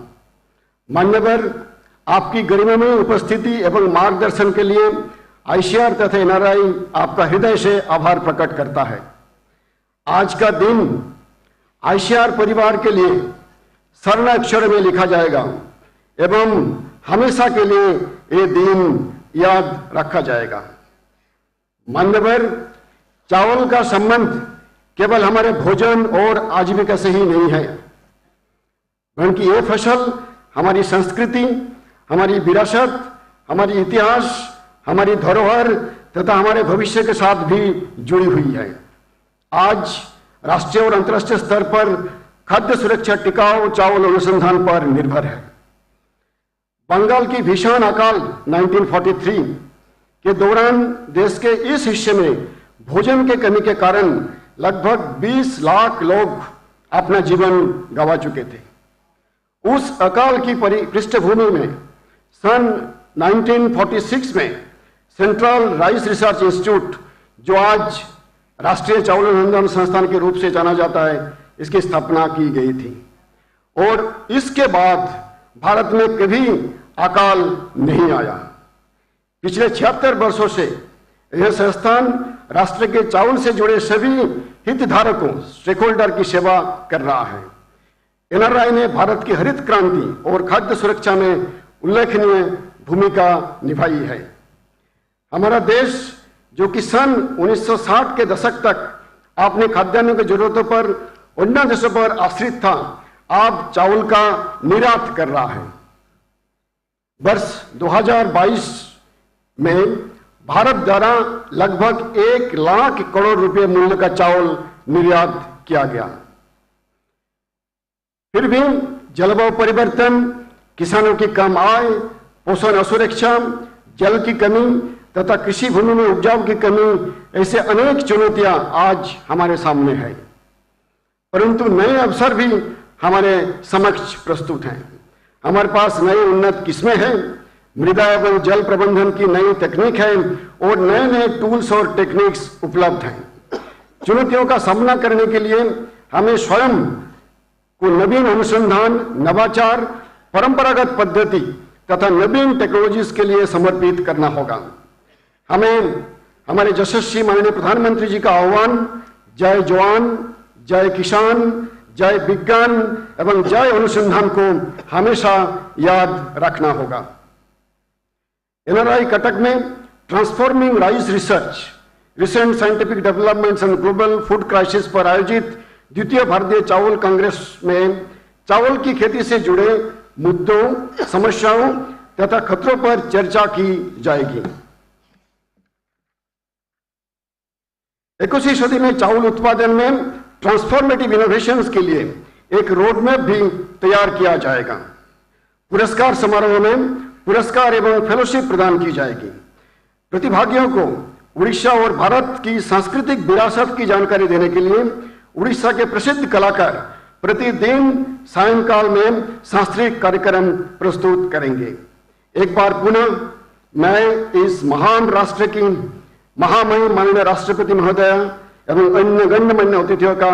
H: मान्यवर, आपकी गरिमामय उपस्थिति एवं मार्गदर्शन के लिए ICAR तथा NRRI आपका हृदय से आभार प्रकट करता है। आज का दिन ICAR परिवार के लिए स्वर्ण अक्षर में लिखा जाएगा एवं हमेशा के लिए ये दिन याद रखा जाएगा। मान्यवर, चावल का संबंध केवल हमारे भोजन और आजीविका से ही नहीं है, बल्कि ये फसल हमारी संस्कृति, हमारी विरासत, हमारी इतिहास, हमारी धरोहर तथा हमारे भविष्य के साथ भी जुड़ी हुई है। आज राष्ट्रीय और अंतर्राष्ट्रीय स्तर पर खाद्य सुरक्षा टिकाऊ चावल अनुसंधान पर निर्भर है। बंगाल की भीषण अकाल 1943 के दौरान देश के इस हिस्से में भोजन के कमी के कारण लगभग 20 लाख लोग अपना जीवन गंवा चुके थे। उस अकाल की पृष्ठभूमि में सन 1946 में सेंट्रल राइस रिसर्च इंस्टीट्यूट, जो आज राष्ट्रीय चावल अनुसंधान संस्थान के रूप से जाना जाता है, इसकी स्थापना की गई थी। और इसके बाद भारत में कभी अकाल नहीं आया। पिछले 76 वर्षों से यह संस्थान राष्ट्र के चावल से जुड़े सभी हितधारकों, स्टेक होल्डर की सेवा कर रहा है। NRRI ने भारत की हरित क्रांति और खाद्य सुरक्षा में उल्लेखनीय भूमिका निभाई है। हमारा देश, जो कि सन 1960 के दशक तक अपने खाद्यान्नों की जरूरतों पर अन्य देशों पर आश्रित था, अब चावल का निर्यात कर रहा है। वर्ष 2022 में भारत द्वारा लगभग 1 लाख करोड़ रुपए मूल्य का चावल निर्यात किया गया। फिर भी जलवायु परिवर्तन, किसानों की कम आय, पोषण असुरक्षा, जल की कमी तथा कृषि भूमि में उपजाऊ की कमी, ऐसे अनेक चुनौतियां आज हमारे सामने है। परंतु नए अवसर भी हमारे समक्ष प्रस्तुत हैं। हमारे पास नए उन्नत किस्में हैं, मृदा एवं जल प्रबंधन की नई तकनीक है और नए नए टूल्स और टेक्निक्स उपलब्ध हैं। चुनौतियों का सामना करने के लिए हमें स्वयं को नवीन अनुसंधान, नवाचार, परंपरागत पद्धति तथा नवीन टेक्नोलॉजीज के लिए समर्पित करना होगा। हमें हमारे यशस्वी माननीय प्रधानमंत्री जी का आह्वान, जय जवान, जय किसान, जय विज्ञान एवं जय अनुसंधान को हमेशा याद रखना होगा। NRRI कटक में transforming rice research, recent scientific developments and global food crisis पर आयोजित द्वितीय भारतीय चावल कांग्रेस में चावल की खेती से जुड़े मुद्दों, समस्याओं तथा खतरों पर चर्चा की जाएगी। 21वीं सदी में चावल उत्पादन में ट्रांसफॉर्मेटिव इनोवेशंस के लिए एक रोड मैप भी तैयार किया जाएगा। पुरस्कार समारोह में पुरस्कार एवं फेलोशिप प्रदान की जाएगी। प्रतिभागियों को उड़ीसा और भारत की सांस्कृतिक विरासत की जानकारी देने के लिए उड़ीसा के प्रसिद्ध कलाकार प्रतिदिन सायंकाल में सांस्कृतिक कार्यक्रम प्रस्तुत करेंगे। एक बार पुनः मैं इस महान राष्ट्र की महामहिम माननीय राष्ट्रपति महोदय एवं अन्य गण्यमान्य अतिथियों का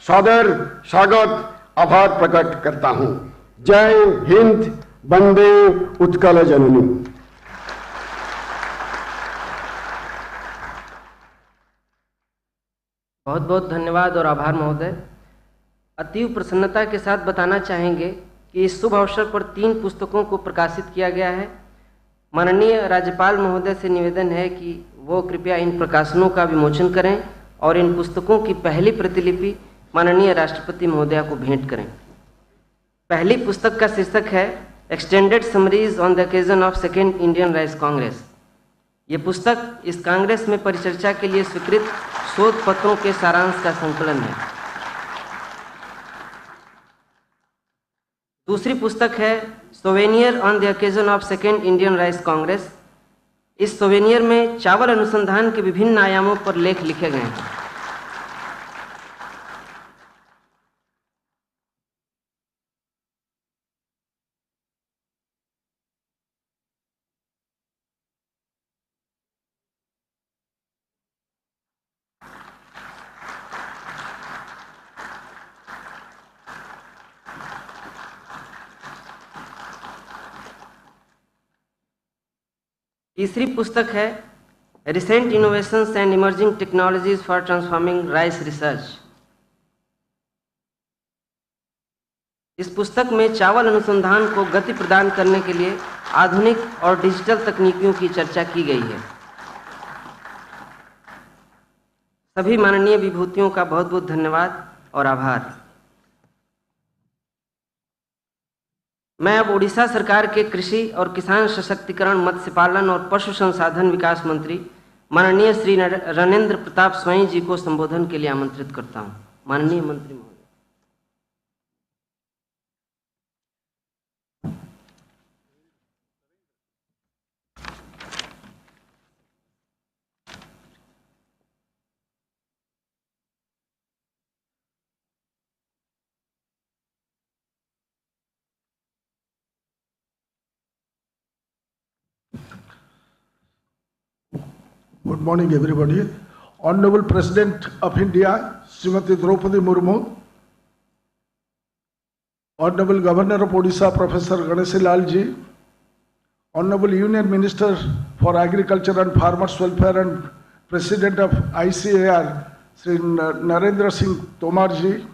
H: सादर स्वागत आभार प्रकट करता हूं। जय हिंद, वंदे उत्कल जननी।
G: बहुत बहुत धन्यवाद और आभार महोदय। अतीव प्रसन्नता के साथ बताना चाहेंगे कि इस शुभ अवसर पर 3 पुस्तकों को प्रकाशित किया गया है। माननीय राज्यपाल महोदय से निवेदन है कि वो कृपया इन प्रकाशनों का विमोचन करें और इन पुस्तकों की पहली प्रतिलिपि माननीय राष्ट्रपति महोदया को भेंट करें। पहली पुस्तक का शीर्षक है extended summaries on the occasion of second Indian rice Congress. ये पुस्तक इस कांग्रेस में परिचर्चा के लिए स्वीकृत शोध पत्रों के सारांश का संकलन है। दूसरी पुस्तक है souvenir on the occasion of second Indian rice Congress. इस सोवेनियर में चावल अनुसंधान के विभिन्न आयामों पर लेख लिखे गए हैं। तीसरी पुस्तक है recent innovations and emerging technologies for transforming rice research. इस पुस्तक में चावल अनुसंधान को गति प्रदान करने के लिए आधुनिक और डिजिटल तकनीकों की चर्चा की गई है। सभी माननीय विभूतियों का बहुत बहुत धन्यवाद और आभार। मैं अब उड़ीसा सरकार के कृषि और किसान सशक्तिकरण, मत्स्य पालन और पशु संसाधन विकास मंत्री माननीय श्री रणेंद्र प्रताप स्वाई जी को संबोधन के लिए आमंत्रित करता हूं। माननीय मंत्री महोदय।
I: Good morning, everybody. Honorable President of India, Srimati Droupadi Murmu, Honorable Governor of Odisha, Professor Ganeshalal ji, Honorable Union Minister for Agriculture and Farmers Welfare and President of ICAR, Sri Narendra Singh Tomar ji,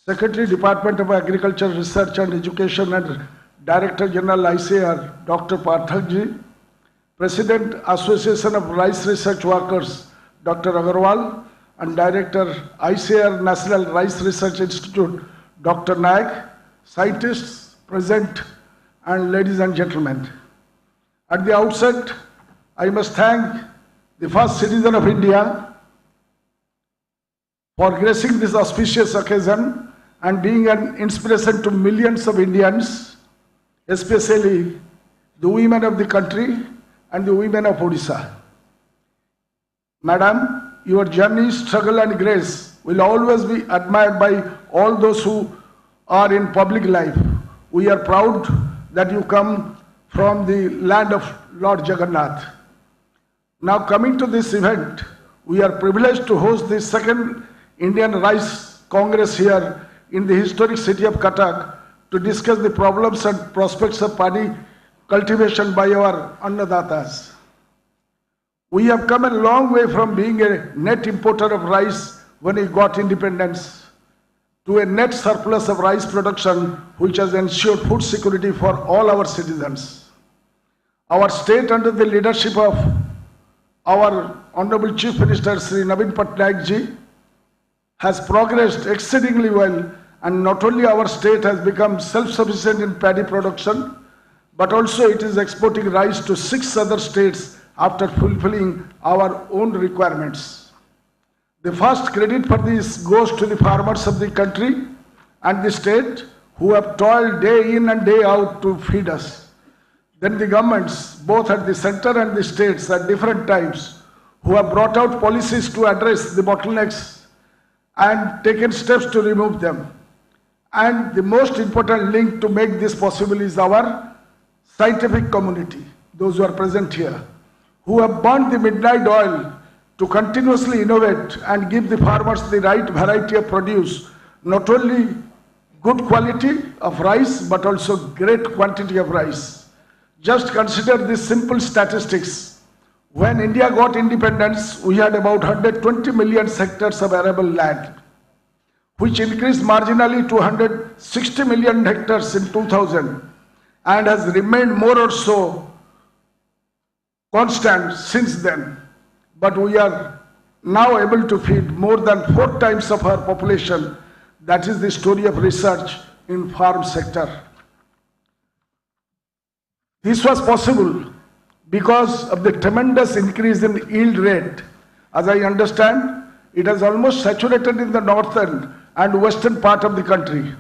I: Secretary Department of Agriculture Research and Education and Director General ICAR, Dr. Pathak ji, President Association of Rice Research Workers, Dr. Agarwal, and Director ICAR National Rice Research Institute, Dr. Naik, scientists present, and ladies and gentlemen. At the outset, I must thank the first citizen of India for gracing this auspicious occasion and being an inspiration to millions of Indians, especially the women of the country and the women of Odisha. Madam, your journey, struggle and grace will always be admired by all those who are in public life. We are proud that you come from the land of Lord Jagannath. Now coming to this event, we are privileged to host the second Indian Rice Congress here in the historic city of Cuttack to discuss the problems and prospects of paddy cultivation by our Annadatas. We have come a long way from being a net importer of rice when we got independence. to a net surplus of rice production, which has ensured food security for all our citizens. Our state, under the leadership of our Honorable Chief Minister Sri Naveen Patnaik ji, has progressed exceedingly well, and not only our state has become self-sufficient in paddy production, but also it is exporting rice to 6 other states after fulfilling our own requirements. The first credit for this goes to the farmers of the country and the state who have toiled day in and day out to feed us. Then the governments, both at the center and the states at different times, who have brought out policies to address the bottlenecks and taken steps to remove them. And the most important link to make this possible is our scientific community, those who are present here, who have burned the midnight oil to continuously innovate and give the farmers the right variety of produce, not only good quality of rice, but also great quantity of rice. Just consider these simple statistics. When India got independence, we had about 120 million hectares of arable land, which increased marginally to 160 million hectares in 2000 and has remained more or so constant since then. But we are now able to feed more than 4 times of our population. That is the story of research in farm sector. This was possible because of the tremendous increase in yield rate. As I understand, it has almost saturated in the northern and western part of the country.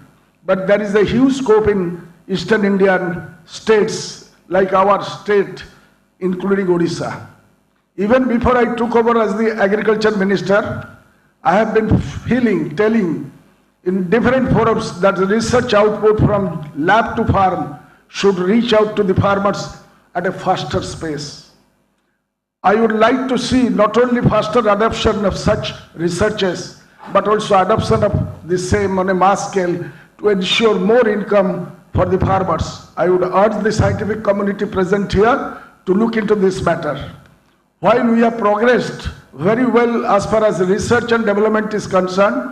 I: But there is a huge scope in eastern Indian states like our state, including Odisha. Even before I took over as the agriculture minister, I have been telling in different forums that the research output from lab to farm should reach out to the farmers at a faster pace. I would like to see not only faster adoption of such researches, but also adoption of the same on a mass scale to ensure more income for the farmers. I would urge the scientific community present here to look into this matter. While we have progressed very well as far as research and development is concerned,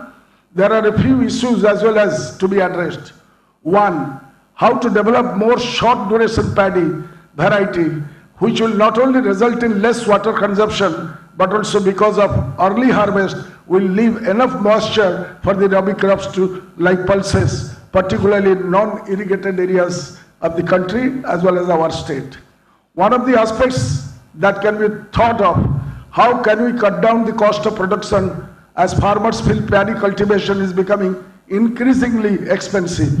I: there are a few issues as well as to be addressed. One, how to develop more short duration paddy variety, which will not only result in less water consumption, but also because of early harvest will leave enough moisture for the rabi crops to like pulses, particularly in non-irrigated areas of the country as well as our state. One of the aspects that can be thought of, how can we cut down the cost of production as farmers feel paddy cultivation is becoming increasingly expensive.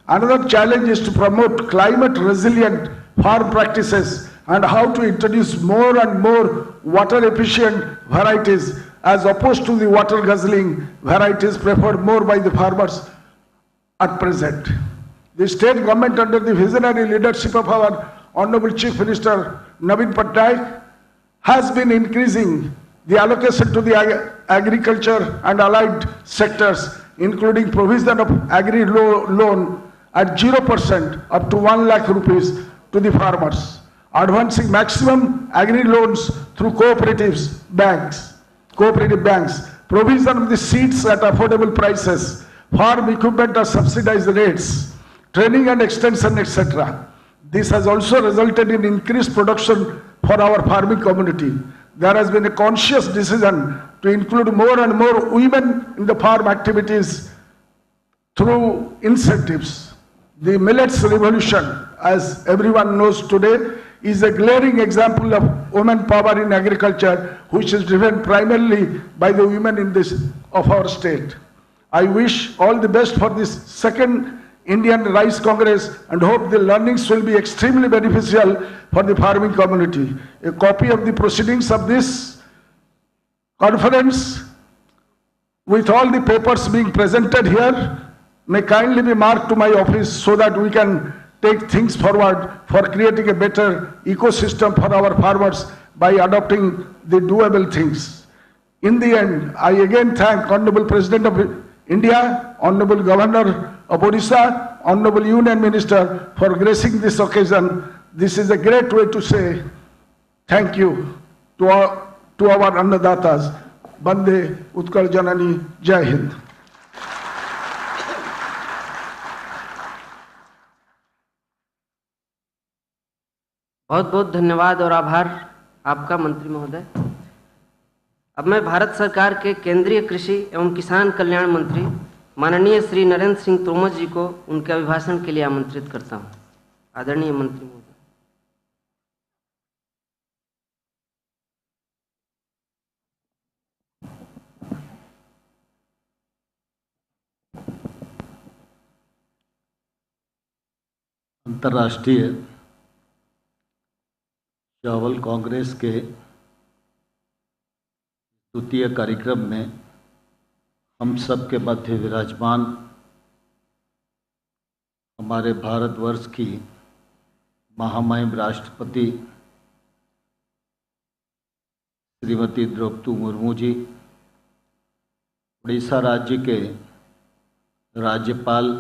I: Another challenge is to promote climate resilient farm practices and how to introduce more and more water efficient varieties as opposed to the water guzzling varieties preferred more by the farmers at present. The state government, under the visionary leadership of our Honorable Chief Minister Naveen Patnaik, has been increasing the allocation to the agriculture and allied sectors, including provision of agri loan at 0% up to 1 lakh rupees to the farmers, advancing maximum agri loans through cooperative banks, provision of the seeds at affordable prices, farm equipment at subsidized rates, training and extension, etc. This has also resulted in increased production for our farming community. There has been a conscious decision to include more and more women in the farm activities through incentives. The millets revolution, as everyone knows today, is a glaring example of women power in agriculture, which is driven primarily by the women of our state. I wish all the best for this second Indian Rice Congress and hope the learnings will be extremely beneficial for the farming community. A copy of the proceedings of this conference with all the papers being presented here may kindly be marked to my office so that we can take things forward for creating a better ecosystem for our farmers by adopting the doable things. In the end, I again thank Honorable President of India, Honorable Governor of Odisha, Honorable Union Minister for gracing this occasion. This is a great way to say thank you to our Annadatas. Bande Utkal Janani, Jai Hind.
G: बहुत बहुत धन्यवाद और आभार आपका मंत्री महोदय। अब मैं भारत सरकार के केंद्रीय कृषि एवं किसान कल्याण मंत्री माननीय श्री नरेंद्र सिंह तोमर जी को उनके अभिभाषण के लिए आमंत्रित करता हूं। आदरणीय मंत्री महोदय।
J: अंतर्राष्ट्रीय चावल कांग्रेस के द्वितीय कार्यक्रम में हम सब के मध्य विराजमान हमारे भारतवर्ष की महामहिम राष्ट्रपति श्रीमती द्रौपदी मुर्मू जी, उड़ीसा राज्य के राज्यपाल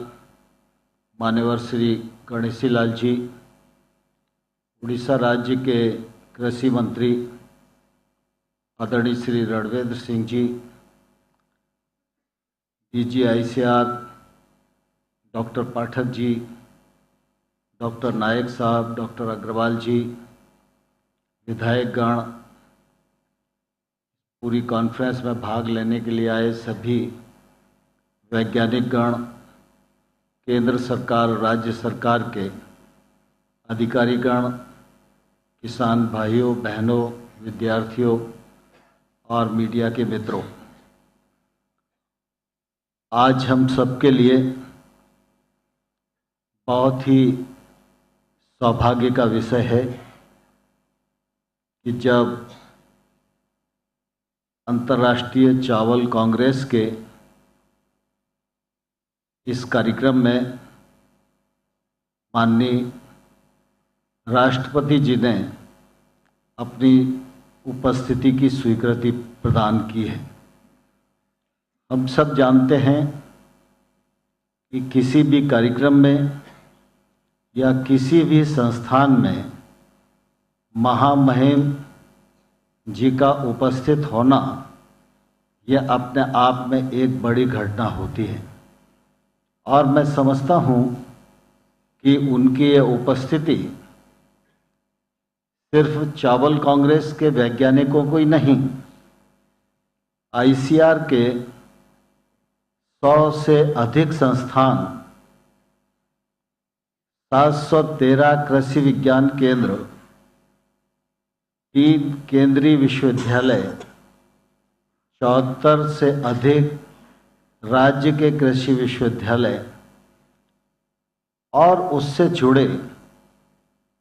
J: मान्यवर श्री गणेशी लाल जी, उड़ीसा राज्य के कृषि मंत्री आदरणीय Shri Ranvendra Singh ji, DGICR doctor Pathak ji, doctor नायक साहब, डॉक्टर अग्रवाल जी, विधायकगण, पूरी कॉन्फ्रेंस में भाग लेने के लिए आए सभी वैज्ञानिक गण, केंद्र सरकार और राज्य सरकार के अधिकारीगण, किसान भाइयों बहनों, विद्यार्थियों और मीडिया के मित्रों, आज हम सबके लिए बहुत ही सौभाग्य का विषय है कि जब अंतर्राष्ट्रीय चावल कांग्रेस के इस कार्यक्रम में माननीय राष्ट्रपति जी ने अपनी उपस्थिति की स्वीकृति प्रदान की है। हम सब जानते हैं कि किसी भी कार्यक्रम में या किसी भी संस्थान में महामहिम जी का उपस्थित होना यह अपने आप में एक बड़ी घटना होती है और मैं समझता हूँ कि उनकी ये उपस्थिति सिर्फ चावल कांग्रेस के वैज्ञानिकों को ही नहीं, ICR के 100 से अधिक संस्थान, 713 कृषि विज्ञान केंद्र, 3 केंद्रीय विश्वविद्यालय, 74 से अधिक राज्य के कृषि विश्वविद्यालय और उससे जुड़े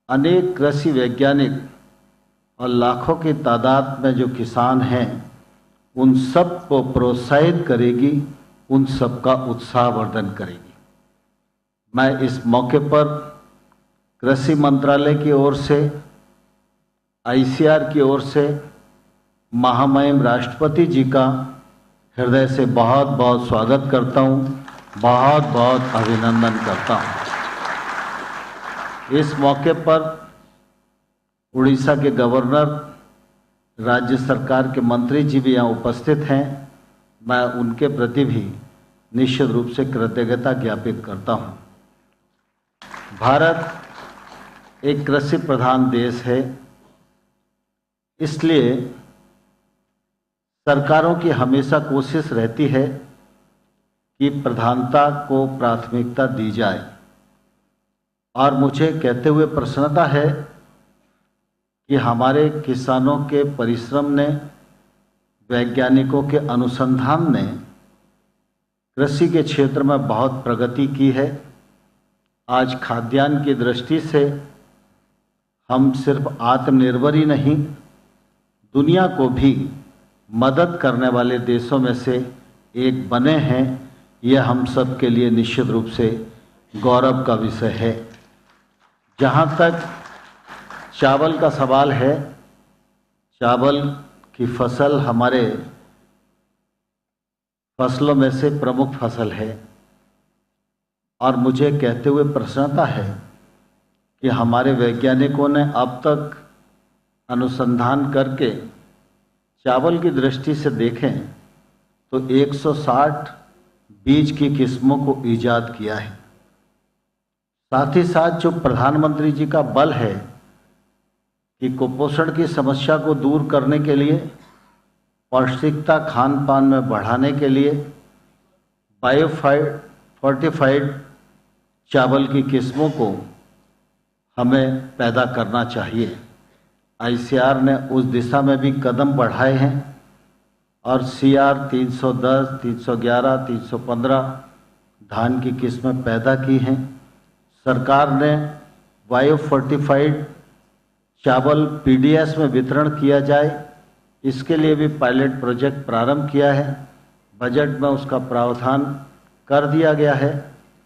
J: अनेक कृषि वैज्ञानिक और लाखों की तादाद में जो किसान हैं, उन सब को प्रोत्साहित करेगी, उन सब का उत्साहवर्धन करेगी। मैं इस मौके पर कृषि मंत्रालय की ओर से, ICR की ओर से महामहिम राष्ट्रपति जी का हृदय से बहुत बहुत स्वागत करता हूँ, बहुत बहुत अभिनंदन करता हूँ। इस मौके पर उड़ीसा के गवर्नर, राज्य सरकार के मंत्री जी भी यहाँ उपस्थित हैं। मैं उनके प्रति भी निश्चित रूप से कृतज्ञता ज्ञापित करता हूँ। भारत एक कृषि प्रधान देश है, इसलिए सरकारों की हमेशा कोशिश रहती है कि प्रधानता को प्राथमिकता दी जाए और मुझे कहते हुए प्रसन्नता है कि हमारे किसानों के परिश्रम ने, वैज्ञानिकों के अनुसंधान ने कृषि के क्षेत्र में बहुत प्रगति की है। आज खाद्यान्न की दृष्टि से हम सिर्फ आत्मनिर्भर ही नहीं, दुनिया को भी मदद करने वाले देशों में से एक बने हैं। यह हम सब के लिए निश्चित रूप से गौरव का विषय है। जहाँ तक चावल का सवाल है, चावल की फसल हमारे फसलों में से प्रमुख फसल है और मुझे कहते हुए प्रसन्नता है कि हमारे वैज्ञानिकों ने अब तक अनुसंधान करके चावल की दृष्टि से देखें तो 160 बीज की किस्मों को ईजाद किया है। साथ ही साथ जो प्रधानमंत्री जी का बल है कि कुपोषण की समस्या को दूर करने के लिए, पौष्टिकता खान पान में बढ़ाने के लिए फोर्टिफाइड चावल की किस्मों को हमें पैदा करना चाहिए। आईसीआर ने उस दिशा में भी कदम बढ़ाए हैं और CR 310, 311, 315 धान की किस्में पैदा की हैं। सरकार ने फोर्टिफाइड चावल PDS में वितरण किया जाए, इसके लिए भी पायलट प्रोजेक्ट प्रारंभ किया है। बजट में उसका प्रावधान कर दिया गया है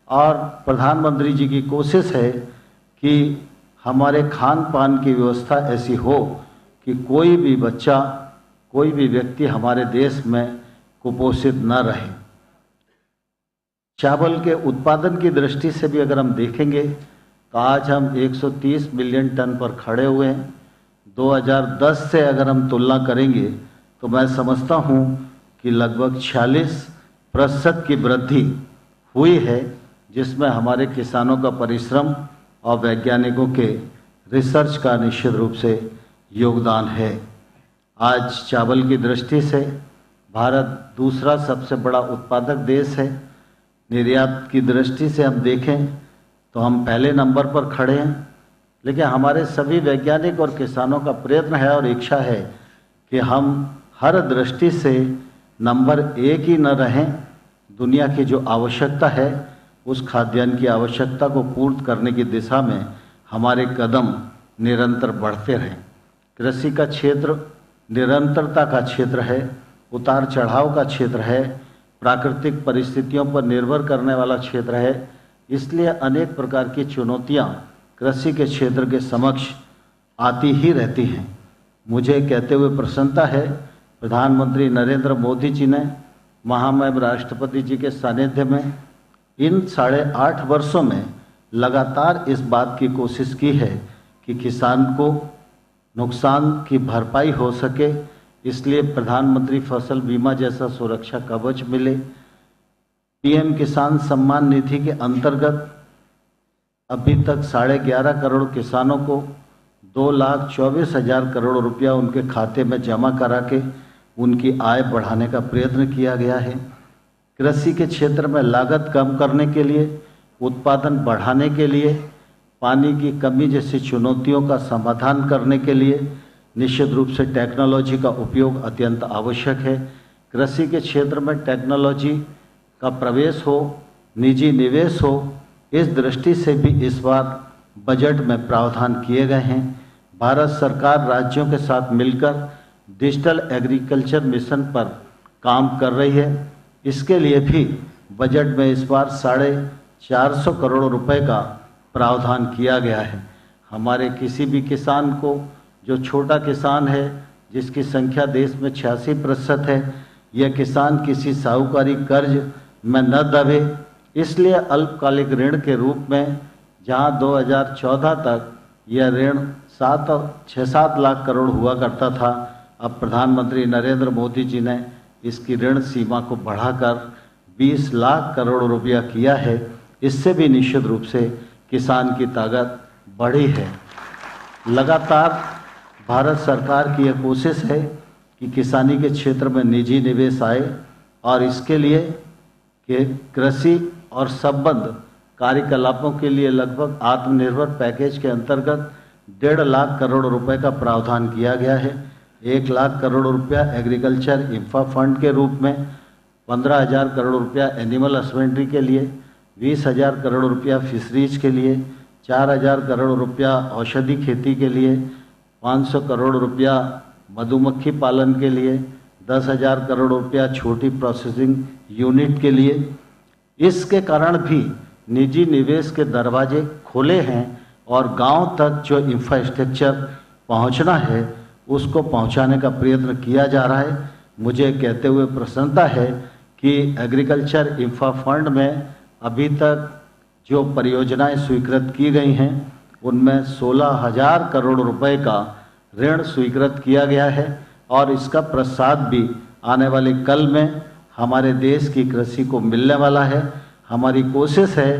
J: और प्रधानमंत्री जी की कोशिश है कि हमारे खान पान की व्यवस्था ऐसी हो कि कोई भी बच्चा, कोई भी व्यक्ति हमारे देश में कुपोषित न रहे। चावल के उत्पादन की दृष्टि से भी अगर हम देखेंगे तो आज हम 130 मिलियन टन पर खड़े हुए हैं। 2010 से अगर हम तुलना करेंगे तो मैं समझता हूँ कि लगभग 46% की वृद्धि हुई है, जिसमें हमारे किसानों का परिश्रम और वैज्ञानिकों के रिसर्च का निश्चित रूप से योगदान है। आज चावल की दृष्टि से भारत दूसरा सबसे बड़ा उत्पादक देश है। निर्यात की दृष्टि से हम देखें तो हम पहले नंबर पर खड़े हैं, लेकिन हमारे सभी वैज्ञानिक और किसानों का प्रयत्न है और इच्छा है कि हम हर दृष्टि से नंबर 1 ही न रहें। दुनिया की जो आवश्यकता है उस खाद्यान्न की आवश्यकता को पूर्ण करने की दिशा में हमारे कदम निरंतर बढ़ते रहें। कृषि का क्षेत्र निरंतरता का क्षेत्र है, उतार चढ़ाव का क्षेत्र है, प्राकृतिक परिस्थितियों पर निर्भर करने वाला क्षेत्र है। इसलिए अनेक प्रकार की चुनौतियां कृषि के क्षेत्र के समक्ष आती ही रहती हैं। मुझे कहते हुए प्रसन्नता है, प्रधानमंत्री नरेंद्र मोदी जी ने महामहिम राष्ट्रपति जी के सानिध्य में इन 8.5 वर्षों में लगातार इस बात की कोशिश की है कि किसान को नुकसान की भरपाई हो सके। इसलिए प्रधानमंत्री फसल बीमा जैसा सुरक्षा कवच मिले। PM किसान सम्मान निधि के अंतर्गत अभी तक 11.5 करोड़ किसानों को 2,24,000 करोड़ रुपया उनके खाते में जमा करा के उनकी आय बढ़ाने का प्रयत्न किया गया है। कृषि के क्षेत्र में लागत कम करने के लिए, उत्पादन बढ़ाने के लिए, पानी की कमी जैसी चुनौतियों का समाधान करने के लिए निश्चित रूप से टेक्नोलॉजी का उपयोग अत्यंत आवश्यक है। कृषि के क्षेत्र में टेक्नोलॉजी का प्रवेश हो, निजी निवेश हो, इस दृष्टि से भी इस बार बजट में प्रावधान किए गए हैं। भारत सरकार राज्यों के साथ मिलकर डिजिटल एग्रीकल्चर मिशन पर काम कर रही है। इसके लिए भी बजट में इस बार 450 करोड़ रुपए का प्रावधान किया गया है। हमारे किसी भी किसान को, जो छोटा किसान है जिसकी संख्या देश में 86% है, यह किसान किसी साहूकारी कर्ज में न दबे, इसलिए अल्पकालिक ऋण के रूप में जहां 2014 तक यह ऋण 6-7 लाख करोड़ हुआ करता था, अब प्रधानमंत्री नरेंद्र मोदी जी ने इसकी ऋण सीमा को बढ़ाकर 20 लाख करोड़ रुपया किया है। इससे भी निश्चित रूप से किसान की ताकत बढ़ी है। लगातार भारत सरकार की यह कोशिश है कि किसानी के क्षेत्र में निजी निवेश आए और इसके लिए कि कृषि और संबद्ध कार्यकलापों के लिए लगभग आत्मनिर्भर पैकेज के अंतर्गत 1.5 लाख करोड़ रुपए का प्रावधान किया गया है। 1 लाख करोड़ रुपया एग्रीकल्चर इंफ्रा फंड के रूप में, 15,000 करोड़ रुपया एनिमल हस्बेंड्री के लिए, 20,000 करोड़ रुपया फिशरीज के लिए, 4,000 करोड़ रुपया औषधि खेती के लिए, 500 करोड़ रुपया मधुमक्खी पालन के लिए, 10,000 करोड़ रुपया छोटी प्रोसेसिंग यूनिट के लिए। इसके कारण भी निजी निवेश के दरवाजे खुले हैं और गांव तक जो इंफ्रास्ट्रक्चर पहुंचना है उसको पहुंचाने का प्रयत्न किया जा रहा है। मुझे कहते हुए प्रसन्नता है कि एग्रीकल्चर इंफ्रा फंड में अभी तक जो परियोजनाएं स्वीकृत की गई हैं उनमें 16,000 करोड़ रुपए का ऋण स्वीकृत किया गया है और इसका प्रसाद भी आने वाले कल में हमारे देश की कृषि को मिलने वाला है। हमारी कोशिश है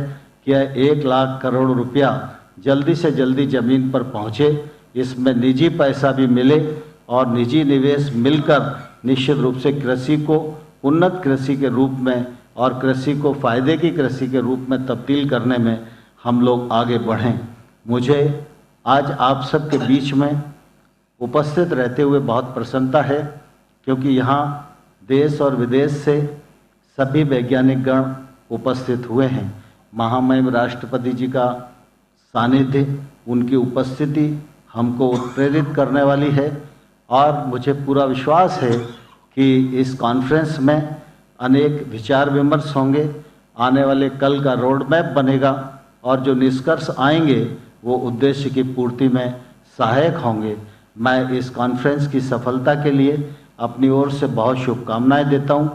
J: कि 1 लाख करोड़ रुपया जल्दी से जल्दी ज़मीन पर पहुँचे। इसमें निजी पैसा भी मिले और निजी निवेश मिलकर निश्चित रूप से कृषि को उन्नत कृषि के रूप में और कृषि को फायदे की कृषि के रूप में तब्दील करने में हम लोग आगे बढ़ें। मुझे आज आप सबके बीच में उपस्थित रहते हुए बहुत प्रसन्नता है, क्योंकि यहाँ देश और विदेश से सभी वैज्ञानिक गण उपस्थित हुए हैं। महामहिम राष्ट्रपति जी का सानिध्य, उनकी उपस्थिति हमको उत्प्रेरित करने वाली है और मुझे पूरा विश्वास है कि इस कॉन्फ्रेंस में अनेक विचार विमर्श होंगे, आने वाले कल का रोड मैप बनेगा और जो निष्कर्ष आएंगे वो उद्देश्य की पूर्ति में सहायक होंगे। मैं इस कॉन्फ्रेंस की सफलता के लिए अपनी ओर से बहुत शुभकामनाएं देता हूं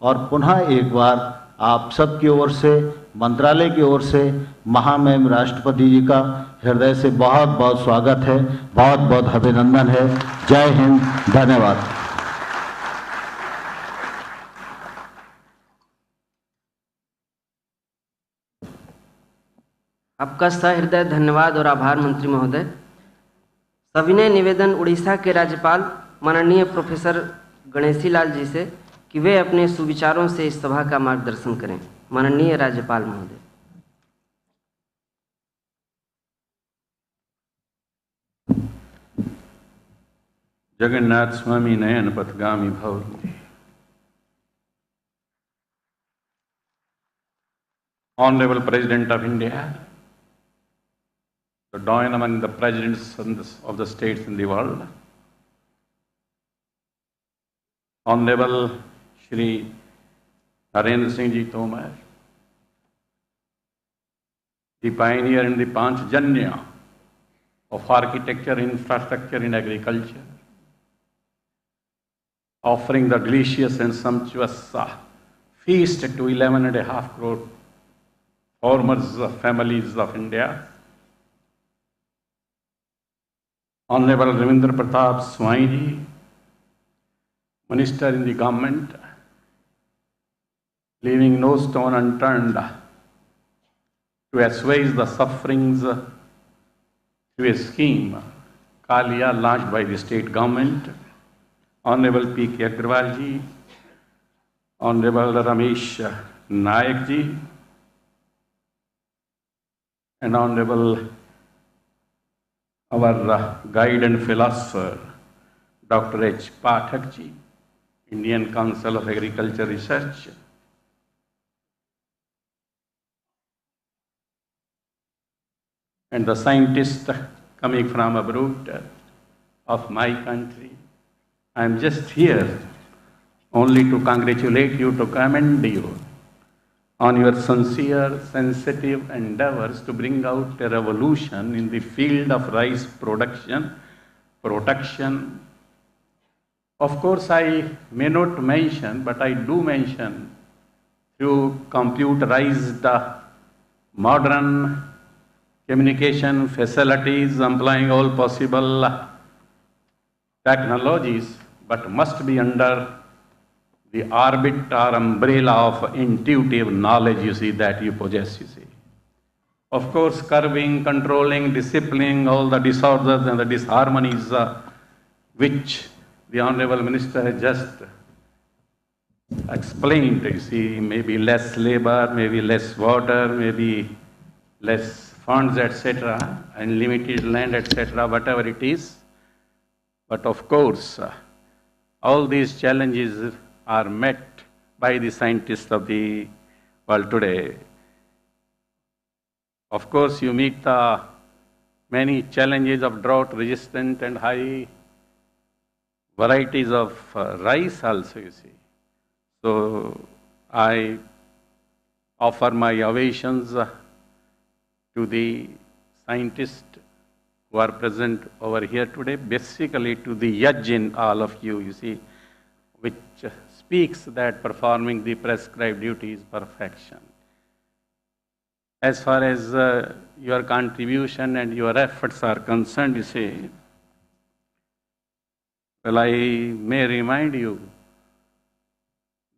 J: और पुनः एक बार आप सब की ओर से, मंत्रालय की ओर से महामहिम राष्ट्रपति जी का हृदय से बहुत बहुत स्वागत है, बहुत बहुत अभिनंदन है। जय हिंद, धन्यवाद।
G: आपका सहृदय धन्यवाद और आभार मंत्री महोदय। सविनय निवेदन उड़ीसा के राज्यपाल माननीय प्रोफेसर गणेशी लाल जी से कि वे अपने सुविचारों से इस सभा का मार्गदर्शन करें। माननीय राज्यपाल महोदय।
K: जगन्नाथ स्वामी नयन पथगामी भव। Honorable President of India, the doyen among the presidents of the states in the world, Honorable Shri Narendra Singh Ji Tomar, the pioneer in the Panchjanya of architecture, infrastructure and agriculture, offering the delicious and sumptuous feast to 11.5 crore farmers, families of India. Honorable Ravindra Pratap Swami Ji, Minister in the government, leaving no stone unturned to assuage the sufferings through a scheme, Kalia, launched by the state government. Honorable P.K. Agrawal Ji, Honorable Ramesh Nayak Ji, and Honorable our guide and philosopher, Dr. H. Pathak Ji, Indian Council of Agriculture Research, and the scientists coming from abroad of my country. I am just here only to congratulate you, to commend you on your sincere, sensitive endeavors to bring out a revolution in the field of rice production, protection. Of course, I may not mention, but I do mention through computerized modern communication facilities, employing all possible technologies, but must be under the orbit or umbrella of intuitive knowledge, you see, that you possess, you see. Of course, curbing, controlling, disciplining all the disorders and the disharmonies which the Honorable Minister has just explained, you see, maybe less labor, maybe less water, maybe less funds, etc., and limited land, etc., whatever it is. But of course, all these challenges are met by the scientists of the world today. Of course, you meet the many challenges of drought-resistant and high varieties of rice also, you see. So, I offer my ovations to the scientists who are present over here today, basically to the judge in all of you, you see, which speaks that performing the prescribed duty is perfection. As far as your contribution and your efforts are concerned, you see, well, I may remind you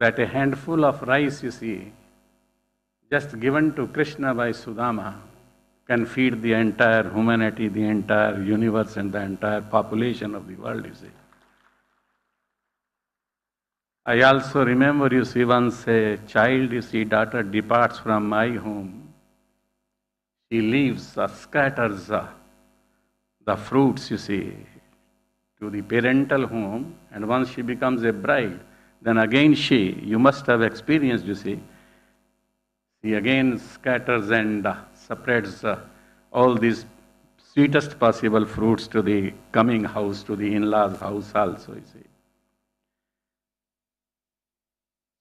K: that a handful of rice, you see, just given to Krishna by Sudama, can feed the entire humanity, the entire universe, and the entire population of the world, you see. I also remember, you see, once a child, you see, daughter departs from my home. She leaves, scatters the fruits, you see, to the parental home, and once she becomes a bride, then again you must have experienced, you see, she again scatters and spreads all these sweetest possible fruits to the coming house, to the in-laws' house also, you see.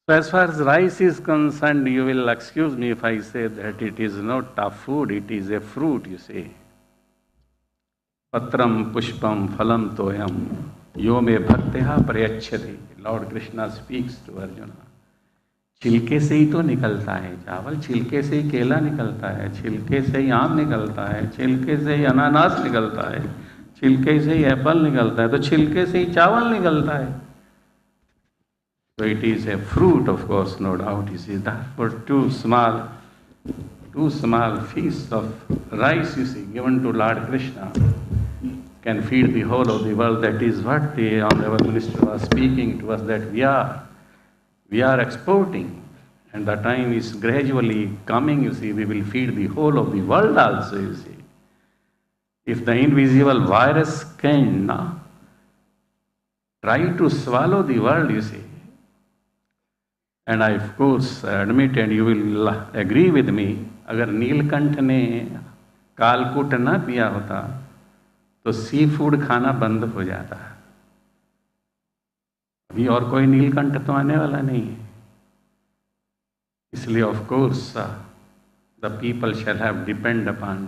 K: So as far as rice is concerned, you will excuse me if I say that it is not a food, it is a fruit, you see. Patram pushpam phalam toyam yo me bhakteha prayachati. Lord Krishna speaks to Arjuna. छिलके से ही तो निकलता है चावल, छिलके से ही केला निकलता है, छिलके से ही आम निकलता है, छिलके से ही अनानास निकलता है, छिलके से ही एप्पल निकलता है, तो छिलके से ही चावल निकलता है. So it is a fruit, of course, no doubt. You see, therefore two small feasts of rice, you see, given to Lord Krishna, can feed the whole of the world. That is what the Honorable Minister was speaking to us, that we are exporting, and the time is gradually coming, you see, we will feed the whole of the world also, you see. If the invisible virus can try to swallow the world, you see, and I of course admit, and you will agree with me, अगर नीलकंठ ने कालकूट न पिया होता तो sea food खाना बंद हो जाता. अभी और कोई नीलकंठ तो आने वाला नहीं है, इसलिए of course the people shall have depend upon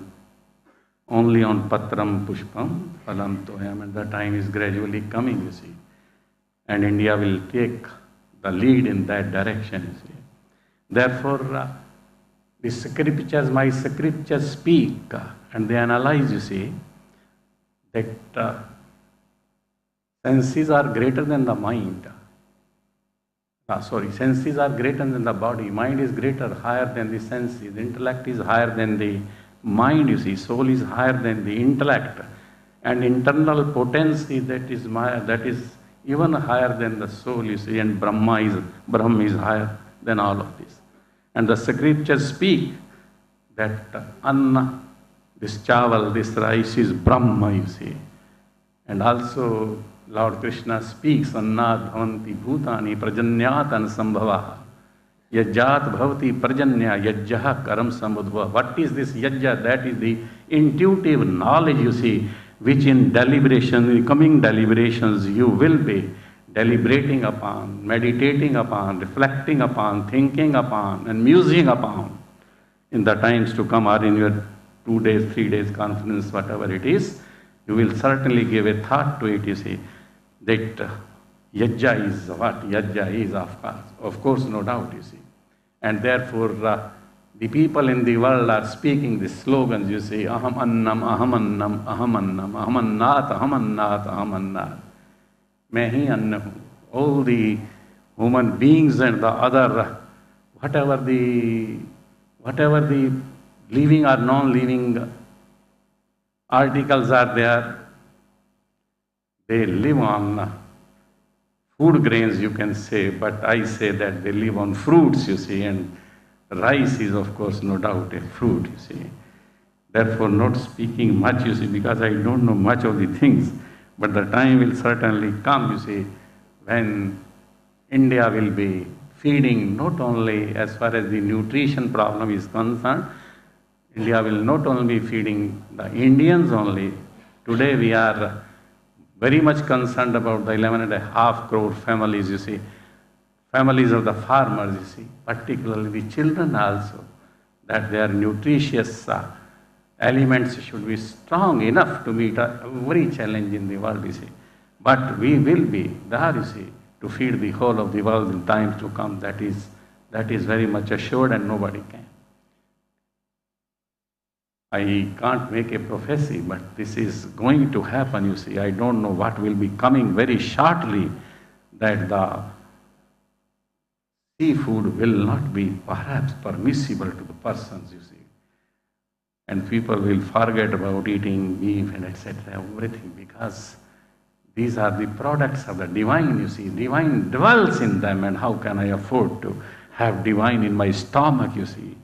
K: only on patram pushpam phalam toyam, and the time is gradually coming, you see, and India will take the lead in that direction, you see. Therefore, the scriptures, my scriptures speak and they analyze, you see, that senses are greater than the mind. Senses are greater than the body. Mind is greater, higher than the senses. Intellect is higher than the mind, you see. Soul is higher than the intellect. And internal potency that is even higher than the soul, you see. And Brahm is higher than all of this. And the scriptures speak that Anna, this chaval, this rice is Brahma, you see. And also Lord Krishna speaks, Annad bhavanti bhutani prajanyat ansambhavaha. Yajjat bhavati prajanya yajjaha karam samudva. What is this yajja? That is the intuitive knowledge, you see, which in deliberation, in coming deliberations, you will be deliberating upon, meditating upon, reflecting upon, thinking upon, and musing upon in the times to come, or in your 2 days, 3 days conference, whatever it is. You will certainly give a thought to it, you see, that yajja is what yajja is, of course, no doubt, you see. And therefore, the people in the world are speaking these slogans, you see, aham annam, aham annam, aham annam, aham annat, aham annat, aham annat. Main hi anna hu. All the human beings and the other, whatever the living or non-living articles are there, they live on food grains, you can say, but I say that they live on fruits, you see, and rice is, of course, no doubt a fruit, you see. Therefore, not speaking much, you see, because I don't know much of the things, but the time will certainly come, you see, when India will be feeding not only as far as the nutrition problem is concerned, India will not only be feeding the Indians only. Today we are very much concerned about the 11.5 crore families, you see, families of the farmers, you see, particularly the children also, that their nutritious elements should be strong enough to meet every challenge in the world, you see. But we will be there, you see, to feed the whole of the world in times to come. That is very much assured, and nobody can. I can't make a prophecy, but this is going to happen, you see. I don't know what will be coming very shortly, that the seafood will not be perhaps permissible to the persons, you see. and people will forget about eating beef and etc. everything, because these are the products of the divine, you see. Divine dwells in them, and how can I afford to have divine in my stomach, you see?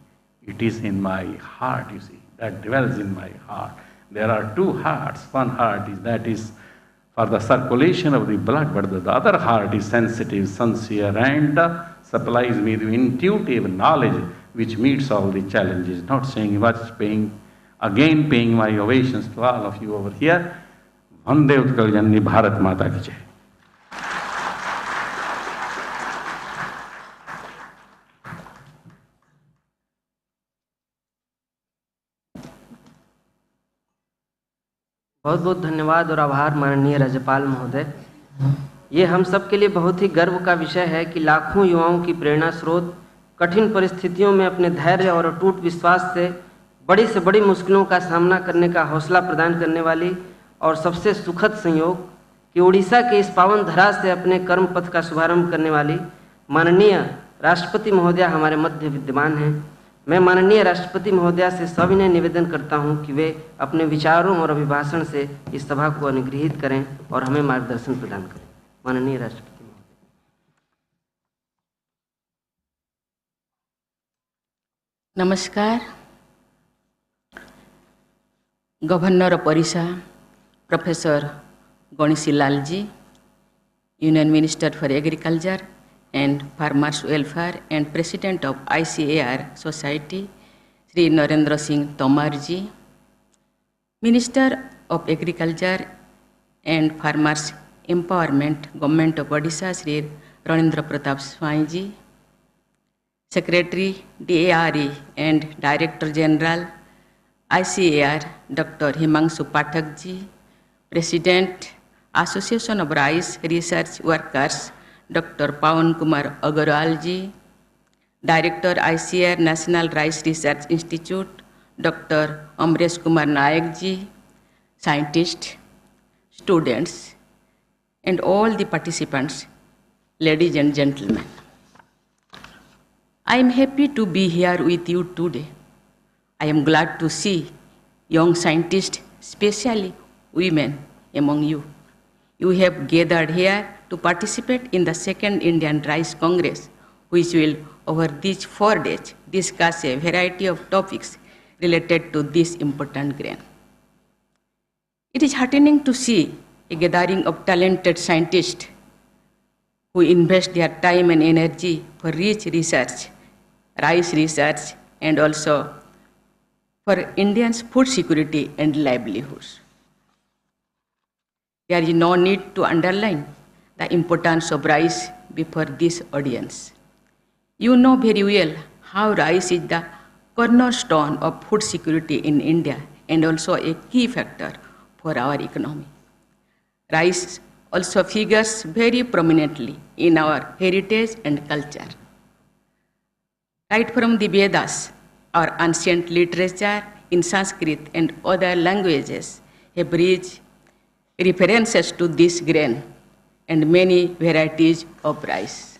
K: It is in my heart, you see, that dwells in my heart. There are two hearts. One heart is for the circulation of the blood, but the other heart is sensitive, sincere, and supplies me with intuitive knowledge which meets all the challenges. Not saying much, paying my ovations to all of you over here. Vande Utkal Janani Bharat Mata ki jai.
G: बहुत बहुत धन्यवाद और आभार माननीय राज्यपाल महोदय। ये हम सब के लिए बहुत ही गर्व का विषय है कि लाखों युवाओं की प्रेरणा स्रोत कठिन परिस्थितियों में अपने धैर्य और अटूट विश्वास से बड़ी से बड़ी मुश्किलों का सामना करने का हौसला प्रदान करने वाली और सबसे सुखद संयोग कि उड़ीसा के इस पावन धरा से अपने कर्म पथ का शुभारंभ करने वाली माननीय राष्ट्रपति महोदया हमारे मध्य विद्यमान हैं। मैं माननीय राष्ट्रपति महोदया से सविनय निवेदन करता हूं कि वे अपने विचारों और अभिभाषण से इस सभा को अनुग्रहित करें और हमें मार्गदर्शन प्रदान करें। माननीय राष्ट्रपति महोदय।
L: नमस्कार। Governor of Odisha professor Ganeshi Lal ji, union minister for agriculture and Farmers Welfare and President of ICAR Society, Sri Narendra Singh Tomar ji, Minister of Agriculture and Farmers Empowerment, Government of Odisha, Sri Ranendra Pratap Swami ji, Secretary DARE and Director General ICAR, Dr. Himanshu Pathak ji, President Association of Rice Research Workers, Dr. Pawan Kumar Agarwal ji, Director ICAR National Rice Research Institute, Dr. Amresh Kumar Nayak ji, scientists, students, and all the participants, ladies and gentlemen. I am happy to be here with you today. I am glad to see young scientists, especially women, among you. You have gathered here to participate in the Second Indian Rice Congress, which will, over these 4 days, discuss a variety of topics related to this important grain. It is heartening to see a gathering of talented scientists who invest their time and energy for rich research, rice research, and also for Indians' food security and livelihoods. There is no need to underline the importance of rice before this audience. You know very well how rice is the cornerstone of food security in India and also a key factor for our economy. Rice also figures very prominently in our heritage and culture. Right from the Vedas, our ancient literature in Sanskrit and other languages have rich references to this grain and many varieties of rice.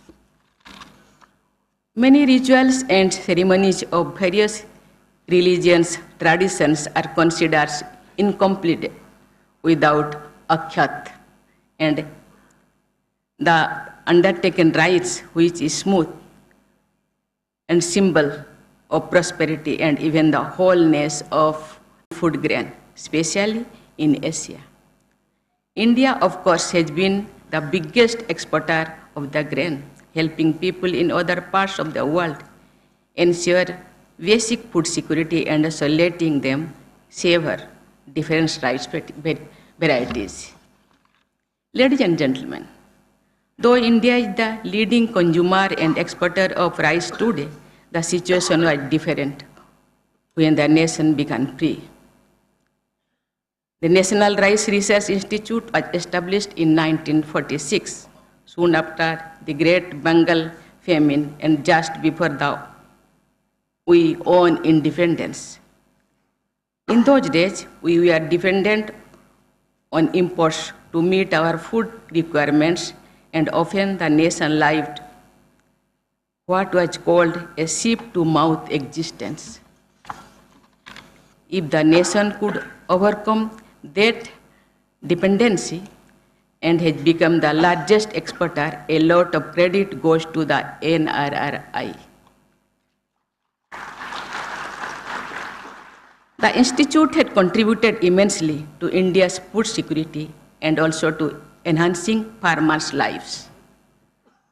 L: Many rituals and ceremonies of various religions, traditions are considered incomplete without akhyat, and the undertaken rites, which is smooth and symbol of prosperity and even the wholeness of food grain, especially in Asia. India, of course, has been the biggest exporter of the grain, helping people in other parts of the world ensure basic food security and also letting them savor different rice varieties. Ladies and gentlemen, though India is the leading consumer and exporter of rice today, the situation was different when the nation began free. The National Rice Research Institute was established in 1946, soon after the Great Bengal famine and just before we won independence. In those days, we were dependent on imports to meet our food requirements, and often the nation lived what was called a ship-to-mouth existence. if the nation could overcome that dependency and has become the largest exporter, a lot of credit goes to the NRRI. The institute had contributed immensely to India's food security and also to enhancing farmers' lives.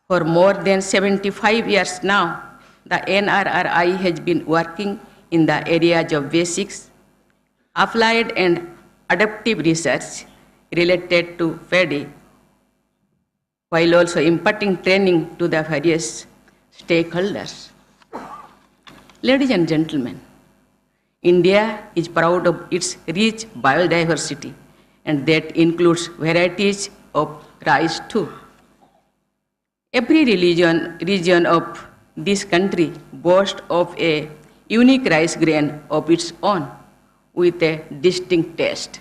L: For more than 75 years now, the NRRI has been working in the areas of basics, applied and adaptive research related to paddy, while also imparting training to the various stakeholders. Ladies and gentlemen, India is proud of its rich biodiversity, and that includes varieties of rice too. Every region of this country boasts of a unique rice grain of its own with a distinct taste.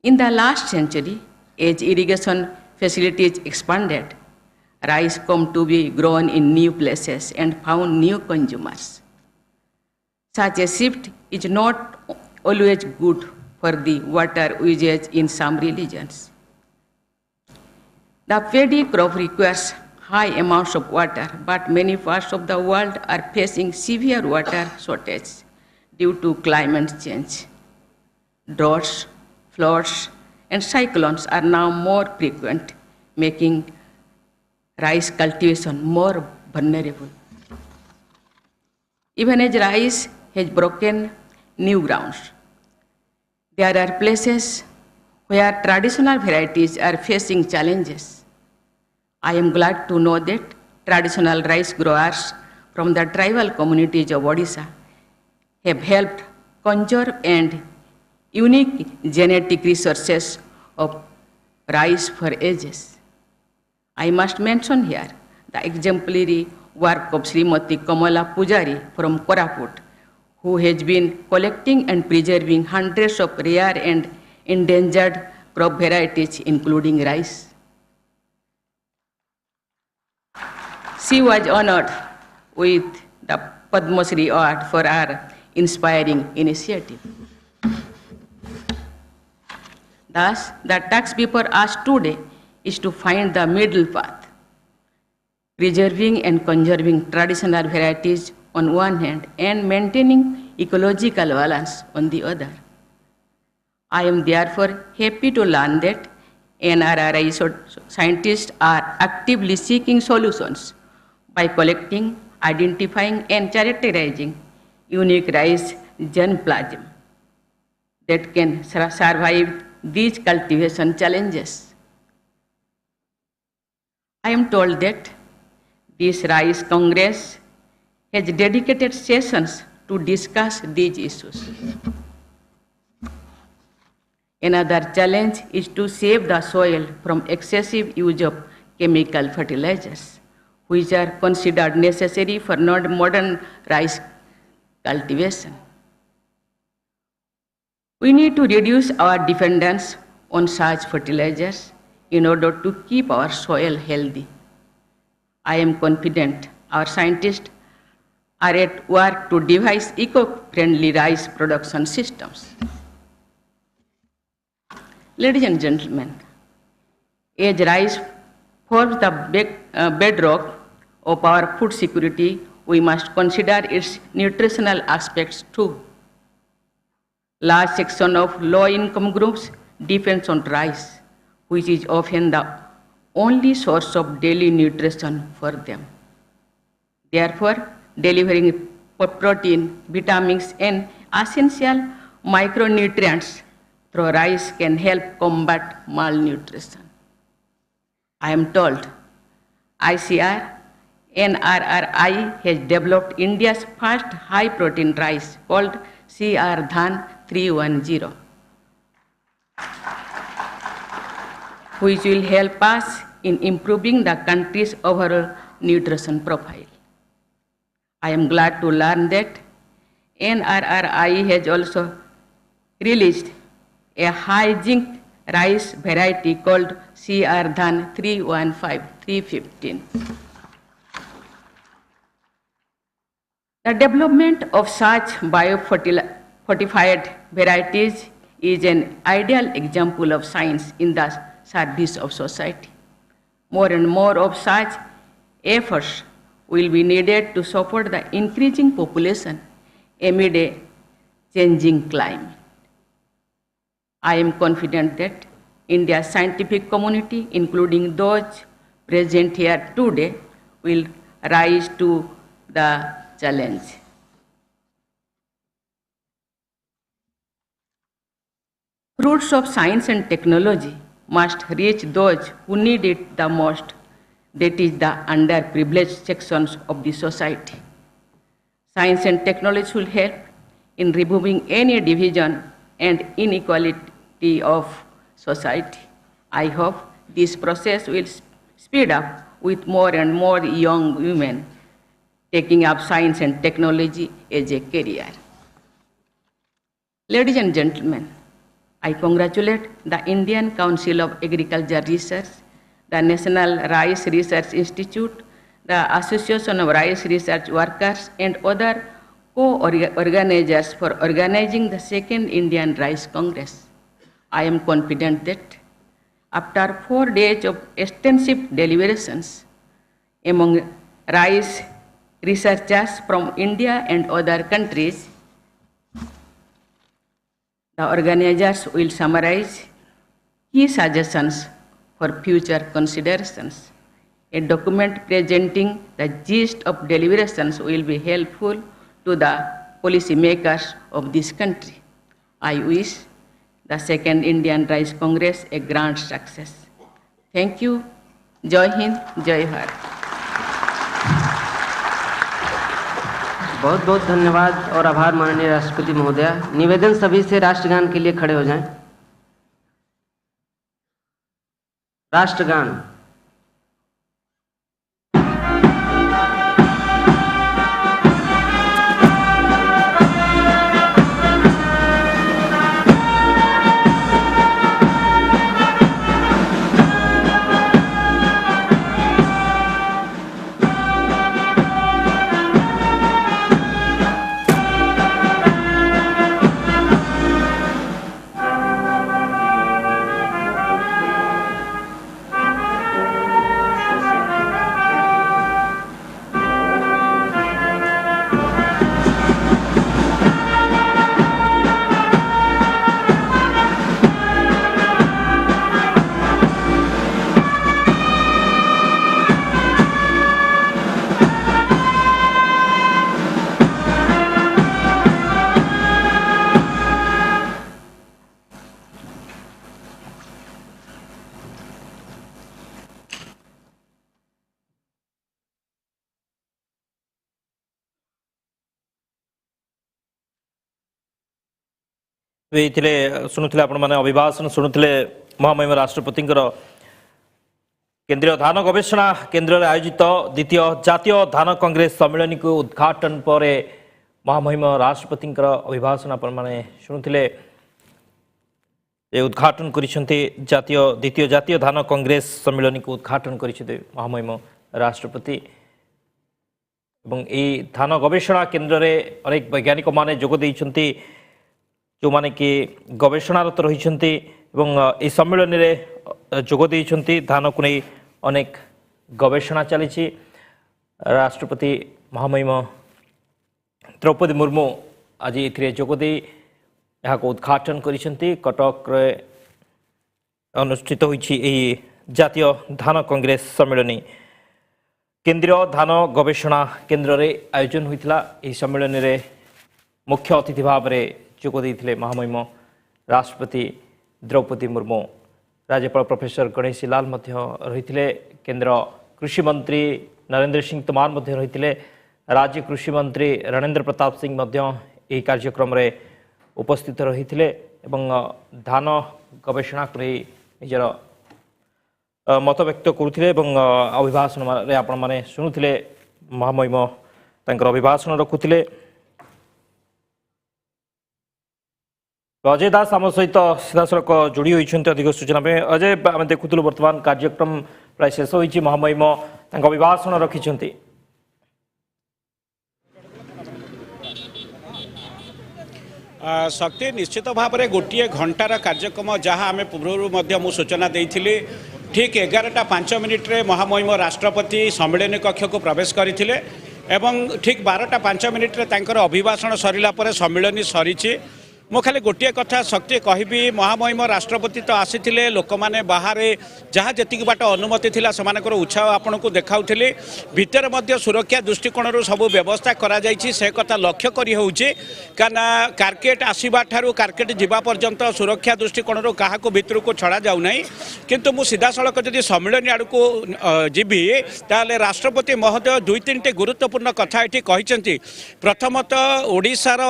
L: In the last century, as irrigation facilities expanded, rice came to be grown in new places and found new consumers. Such a shift is not always good for the water usage in some regions. The paddy crop requires high amounts of water, but many parts of the world are facing severe water shortage due to climate change. Droughts, floods, and cyclones are now more frequent, making rice cultivation more vulnerable. Even as rice has broken new grounds, there are places where traditional varieties are facing challenges. I am glad to know that traditional rice growers from the tribal communities of Odisha have helped conserve and unique genetic resources of rice for ages. I must mention here the exemplary work of Srimati Kamala Pujari from Koraput, who has been collecting and preserving hundreds of rare and endangered crop varieties, including rice. She was honored with the Padma Shri Award for her inspiring initiative. Thus, the task before us today is to find the middle path, preserving and conserving traditional varieties on one hand and maintaining ecological balance on the other. I am therefore happy to learn that NRRI scientists are actively seeking solutions by collecting, identifying, and characterizing unique rice germplasm that can survive these cultivation challenges. I am told that this Rice Congress has dedicated sessions to discuss these issues. Another challenge is to save the soil from excessive use of chemical fertilizers, which are considered necessary for modern rice cultivation. We need to reduce our dependence on such fertilizers in order to keep our soil healthy. I am confident our scientists are at work to devise eco-friendly rice production systems. Ladies and gentlemen, as rice forms the bedrock of our food security, we must consider its nutritional aspects too. Large section of low-income groups depends on rice, which is often the only source of daily nutrition for them. Therefore, delivering protein, vitamins, and essential micronutrients through rice can help combat malnutrition. I am told ICR NRRI has developed India's first high-protein rice called CR Dhan 310, which will help us in improving the country's overall nutrition profile. I am glad to learn that NRRI has also released a high-zinc rice variety called CR Dhan 315. The development of such fortified varieties is an ideal example of science in the service of society. More and more of such efforts will be needed to support the increasing population amid a changing climate. I am confident that India's scientific community, including those present here today, will rise to the challenge. Fruits of science and technology must reach those who need it the most, that is the underprivileged sections of the society. Science and technology will help in removing any division and inequality of society. I hope this process will speed up with more and more young women taking up science and technology as a career. Ladies and gentlemen, I congratulate the Indian Council of Agriculture Research, the National Rice Research Institute, the Association of Rice Research Workers, and other co-organizers for organizing the second Indian Rice Congress. I am confident that after 4 days of extensive deliberations among rice researchers from India and other countries, the organizers will summarize key suggestions for future considerations. A document presenting the gist of deliberations will be helpful to the policymakers of this country. I wish the second Indian Rice Congress a grand success. Thank you. Jai Hind, Jai Bharat.
G: बहुत बहुत धन्यवाद और आभार माननीय राष्ट्रपति महोदया। निवेदन सभी से राष्ट्रगान के लिए खड़े हो जाएं। राष्ट्रगान।
B: शुणुले आपण मैंने अभिभाषण शुणुले महामहिम राष्ट्रपति केंद्रीय धान गवेषणा केन्द्र में आयोजित द्वितीय जातीय धान कांग्रेस सम्मेलन को उद्घाटन पर महामहिम राष्ट्रपति अभिभाषण आपण मैंने शुणुले उद्घाटन द्वितीय जातीय धान कांग्रेस सम्मेलन को उद्घाटन कर महामहिम राष्ट्रपति धान गवेषणा केन्द्र में अनेक वैज्ञानिक माने जोग देइछन्ति जो माने कि गवेषणारत रही सम्मेलन में जोग देइछन्ति धान को नहीं अनेक गवेषणा चली राष्ट्रपति महामहिम द्रौपदी मुर्मू आज जोगदे यहाँ को उद्घाटन करिसेंति कटक अनुष्ठित होइछि एही जातीय धान कांग्रेस सम्मेलन केंद्रीय धान गवेषणा केन्द्र में आयोजन होइथिला एही सम्मेलन में मुख्य अतिथि भाव में जोग देइथिले महामहिम राष्ट्रपति द्रौपदी मुर्मू राज्यपाल प्रोफेसर गणेशी लाल मध्य रहिथिले केंद्र कृषि मंत्री नरेंद्र सिंह तोमार मध्य रहिथिले राज्य कृषि मंत्री रणेंद्र प्रताप सिंह मध्य एही कार्यक्रम रे उपस्थित रहिथिले एवं धान गवेषणा को निजर मत व्यक्त करुथिले एवं अभिभाषण रे आपण माने सुनुथिले महामहिम तांकर अभिभाषण रखुथिले। अजय दास आम सहित सीधासख जोड़ी होती अधिक सूचना पे अजय आम देखुलु बर्तमान कार्यक्रम प्राय शेष होती महामहिम अभिभाषण रखिंट
A: शक्ति निश्चित भाव में गोटे घंटार कार्यक्रम जहाँ आम पूर्व सूचना देती ठीक 11:05 महामहिम राष्ट्रपति सम्मेलन कक्ष को प्रवेश करते ठीक 12:05 अभिभाषण सरला सम्मेलन सरी मो खाली गोटे कथा शक्ति कहबी महामहिम राष्ट्रपति तो आसी लोक मैंने बाहर जहाँ जी बाट अनुमति थिला सेमानकर उत्साह आपण को देखाऊली भितर मध्य सुरक्षा दृष्टिकोण सब व्यवस्था करा जायछि से कथा लक्ष्य करी होउछि काना कार्केट आसीबा ठारू कार्केट जीवा पर्यंत सुरक्षा दृष्टिकोण क्या भितर को छड़ा जाऊ नहीं किंतु मु सीधा सड़क जदि सम्मेलन आड़ को जीवी ताले राष्ट्रपति महोदय 2-3टी गुरुत्वपूर्ण कथा ये कहते प्रथमतः ओडिशार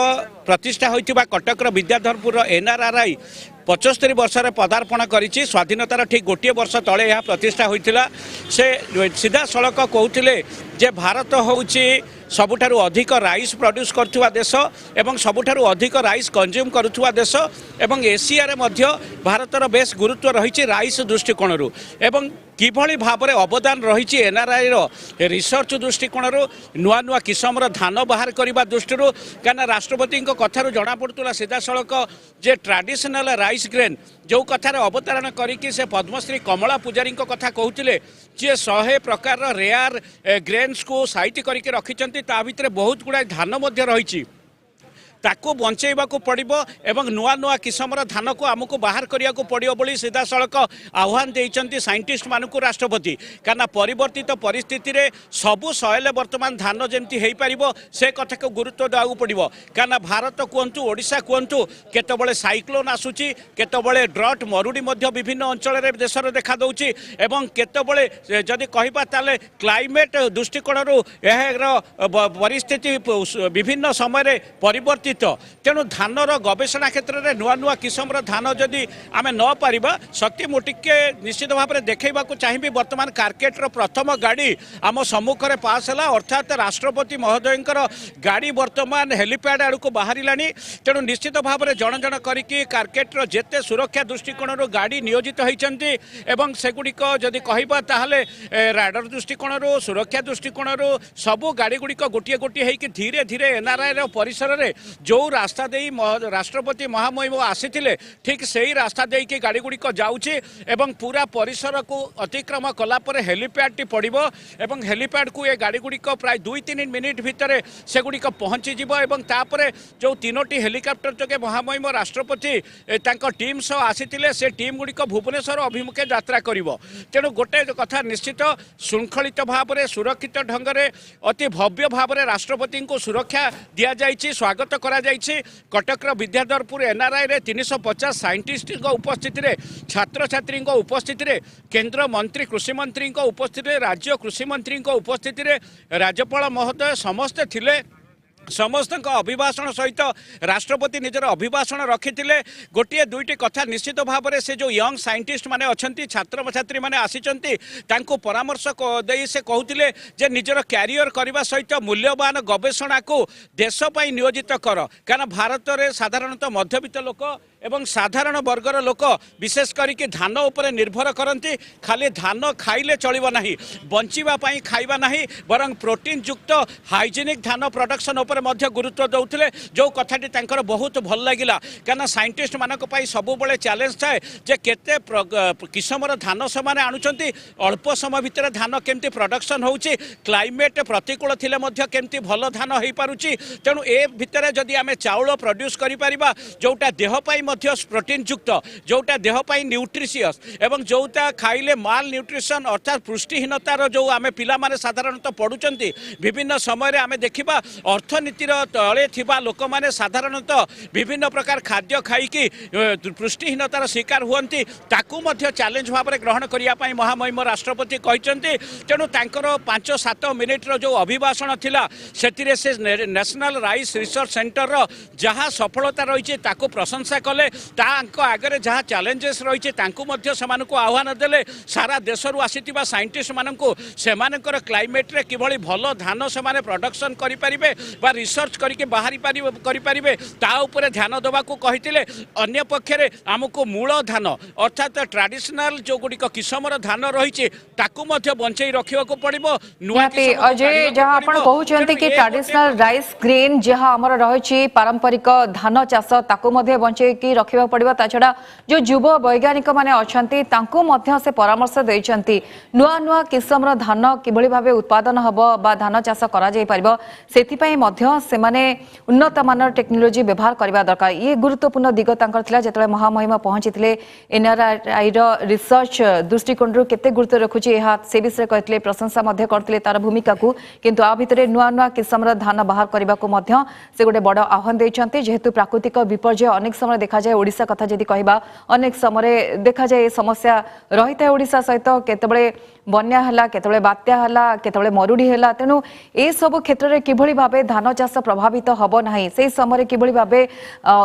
A: प्रतिष्ठा होइतिबा कटकर विद्याधरपुर NRRI 75 वर्ष पदार्पण करिछि स्वाधीनतार ठीक गोटे वर्ष तले यह प्रतिष्ठा होइतिला से सीधा सड़क कहते जे भारत होउछि सबुठारु अधिक राइस प्रोड्यूस करथुवा देश एवं सबुठारु अधिक राइस कंज्यूम करुथुवा देश एवं एशिया रे मध्य भारतर बेस गुरुत्व रही राइस दृष्टिकोण एवं किभली भाव में अवदान रही NRI रो रिसर्च दृष्टिकोण नुआ नुआ किस्म धान बाहर करने दृष्टि क्या राष्ट्रपति कथार जना पड़ूला सीधा सड़क जे ट्रेडिशनल राइस ग्रेन जो कथार अवतारण करी से पद्मश्री कमला पूजारी कथा कहते जी 100 प्रकार रेयर ग्रेन्स को साइट करके रखिंट ता भितर बहुत गुड़ाए धान रही ताको बंचेबा को पड़िबो एवं नुआ नुआ किस्मर धान को आमको बाहर करिया को पड़िबो बोली सीधा सड़क आह्वान देइचंती साइंटिस्ट मानकु राष्ट्रपति काना परिवर्तित परिस्थिति रे सबु सयल वर्तमान धान जेमती हेई परिबो से कथा को गुरुत्व देवाक पड़िबो काना भारत कहतु ओडिशा कहतु केतबळे साइक्लोन आसुची केतबळे ड्रट मरुडी मध्य विभिन्न अंचल रे देशर देखा दउची एवं केतबळे जदि कहिबा ताले क्लाइमेट दृष्टिकोण परिस्थिति विभिन्न समय रे परिवर्तित तेणु धानर गवेषणा क्षेत्र में नुआ नुआ किस्म धान जदि आम न पारिबा शक्ति मुटिके निश्चित भाव में देखा चाहिए वर्तमान कार्केटर प्रथम गाड़ी आम सम्मुख में पास है अर्थात राष्ट्रपति महोदयंकर गाड़ी वर्तमान हेलीपैड आड़ को बाहर तेणु निश्चित भाव में जन जन करके कार्केटर जेते सुरक्षा दृष्टिकोण गाड़ी नियोजित होती सेगुड़िक जदि कहबा ताहले राडर दृष्टिकोण सुरक्षा दृष्टिकोण सबू गाड़ी गुड़िक गोटे गोटे होकर धीरे धीरे NRI परिसर में जो रास्ता दे राष्ट्रपति महामहिम आसीथिले ठीक से ही रास्ता दे कि गाड़ी गुड़िक जाउछि एवं पूरा परिसर को अतिक्रम कला पर हेलीपैड टी पड़िबो एवं हेलीपैड को ये गाड़ी गुड़िक प्राय 2-3 मिनिट भितर से गुड़िक पहुँची जिवो एवं तापरे जो 3टी हेलिकॉप्टर जोगे महामहिम राष्ट्रपति तांको टीम सह आसीथिले से टीम गुड़िक भुवनेश्वर अभिमुखे यात्रा करिवो तेणु गोटे कथा निश्चित शृंखलित भाव में सुरक्षित ढंग से अति भव्य भाव में राष्ट्रपति को सुरक्षा दि जाइछि स्वागत करा जाइछि कटकर विद्याधरपुर NRI रे 350 साइंटिस्ट उपस्थिति रे छात्र छात्री उपस्थिति रे केंद्र मंत्री कृषि मंत्री उपस्थिति रे राज्य कृषि मंत्री उपस्थिति रे राज्यपाल महोदय समस्त थिले समस्त अभिभाषण सहित राष्ट्रपति निजर अभिभाषण रखिथिले गोटे 2टी कथा निश्चित भाव में से जो यंग साइंटिस्ट माने अछंती छात्र छात्री माने आसीचंती तांको परामर्श देई से कहउथिले जे निजर कैरियर करबा सहित मूल्यवान गवेषणा को देश पई नियोजित कर कारण भारत रे साधारणतः मध्यवित्त लोक एवं साधारण वर्गर लोक विशेष करके धान उपर निर्भर करती खाली धान खाइले चलिबो नाही बंचिबा पई खाइबा नाही बरं प्रोटीन युक्त हाइजेनिक धान प्रोडक्शन उपर मध्य गुरुत्व दउथिले जो कथाटी तांकर बहुत भल लागिला कारण साइंटिस्ट मानक पई सबु बेले चैलेंज थाए जे केते किस्मर धान समाने आनुचंती अल्प समय भितर धान केमती प्रोडक्शन होउची क्लाइमेट प्रतिकूल थिले मध्य केमती भल धान हेई पारुची तेणु ए भितर जदि आमे चाउल प्रोड्यूस करि परिबा जोटा देह पई प्रोटीन युक्त जोटा देह पाई न्यूट्रिशियस एवं जोटा खाइले माल न्यूट्रिशन अर्थात पुष्टिहीनतार जो आम पिला माने साधारणतः पढ़ुचंती विभिन्न समय आम देखा अर्थनीतिर तले थिबा लोक माने साधारणतः विभिन्न प्रकार खाद्य खाइकी पुष्टिहीनतार शिकार हुअंती ताकू मध्य चैलेंज भाव में ग्रहण करने महामहिम राष्ट्रपति कहते तेणु तांकर 5-7 मिनिट्र जो अभिभाषण थिला सेतिरे से नेशनल राइस रिसर्च सेंटर जहाँ सफलता रही ताकू प्रशंसा कले देले आगे जहाँ चैलेंजेस रही आह्वान देले सारा देशरू आसीथिबा साइंटिस्ट माननकु सेमानकर क्लाइमेट रे किभली भलो धान से प्रोडक्शन करि परिबे बा रिसर्च करके बाहरी करि परिबे ता उपरे ध्यान देवा को कहिथिले। अन्य पक्षरे आमको मूल धान अर्थात ट्रेडिशनल जो गुडिक किसमर धान रही ताकू मध्य बंचई रखिबा को पड़िबो।
M: अजय जहाँ आपण कहउचंती कि ट्रेडिशनल राइस ग्रेन जहाँ हमर रही पारंपरिक धान चाष ताकू मध्य बंचई कि रखिबा पड़िबो ता छडा जो युव वैज्ञानिक माने अछंती तांकू मध्य से परामर्श दैछंती नुआ नुआ किसमर धान किभली भाबे उत्पादन हबो बा धान चाष करा जाय परिबो सेति पई मध्य से माने उन्नत मानर टेक्नोलोजी व्यवहार करबा दरकार। ये गुरुत्वपूर्ण दिग तांकर थिला जेतले महामहिमा पहुंचीथिले एनआरआई रो रिसर्च दृष्टिकोण रु केते गुरुत्व रखुची एहा से विषय कहथिले प्रशंसा मध्य करथिले तार भूमिका को किंतु आ भितरे नुआ नुआ किसमर धान बाहर करबा को मध्य से गोटे बड़ आह्वान दैछंती जेहेतु प्राकृतिक विपर्यय अनेक समय देखा जाय ओडिसा कथा जदि कहबा अनेक समय देखा जाय समस्या रही था ओडिसा सहित केतबळे बन्या हला केतबळे बात्या हला केतबळे मरुडी हला तेणु ए सब क्षेत्र रे किभली भाबे धान चाष प्रभावित हबो नाही से समय किभली भाबे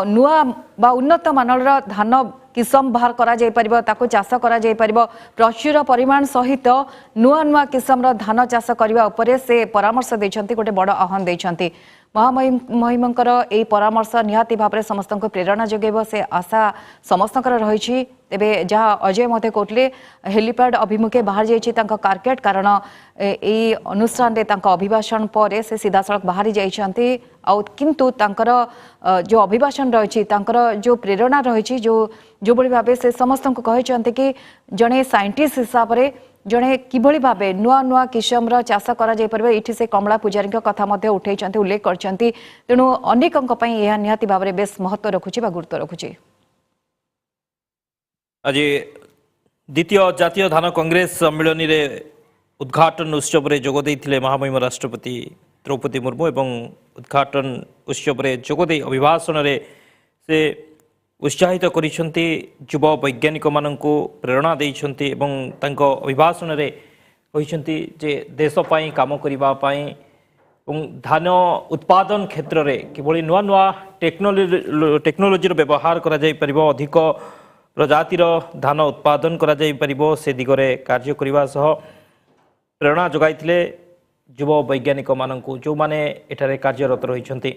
M: नुआ बा उन्नत मानर धान किसम बाहर करा जाय परिबो ताको चाष करा जाय परिबो प्रचुर परिमाण सहित नुआ नुआ किसमर धान चाष करबा उपरे से परामर्श दैछंती गोटे बड़ आह्वान दैछंती। महामहिमंकर ए परामर्श निहाती भाबरे समस्त को प्रेरणा जगेब से आशा समस्त रही। तेबे जहाँ अजय मते कोटले हेलीपैड अभिमुखे बाहर जाइछि तांका कारकेट कारण ए अनुष्ठान रे तांका अभिभाषण पर से सीधा सड़क बाहरी जाइछंती आउ किंतु तांकर जो अभिभाषण रही तांकर जो प्रेरणा रही जो बड़ी भाबे से समस्त को कहैछंती कि जणे साइंटिस्ट हिसाब रे जड़े किभली भाबे नुआ नुआ किसमर चाष करा जाय परबे इठी से कमला पूजारी कथा मध्य उठैछंती उल्लेख करछंती तेणु अनेकंक पई यह निहाती भाबरे बेस महत्व रखुछि बा गुरुत्व रखुछि।
B: आज द्वितीय जातीय धान कांग्रेस सम्मेलन रे उद्घाटन उत्सव रे जोग देइथिले महामहिम राष्ट्रपति द्रौपदी मुर्मू एवं उद्घाटन उत्सव रे जोग दे अभिभाषण रे से उत्साहित करिसेंती युव वैज्ञानिक माननकु प्रेरणा देइसेंती एवं तांको अभिभाषण रे कहिसेंती जे देश पई काम करिबा पई एवं धान उत्पादन क्षेत्र रे किभली नुआ नुआ टेक्नोलोजी रो व्यवहार करा जाय परिबो अधिक प्रजातिर धान उत्पादन करा जाय परिबो से दिगरे कार्य करिबा सह प्रेरणा जोगाइथिले युव वैज्ञानिक माननकु जो माने एठारे कार्यरत रहिसेंती।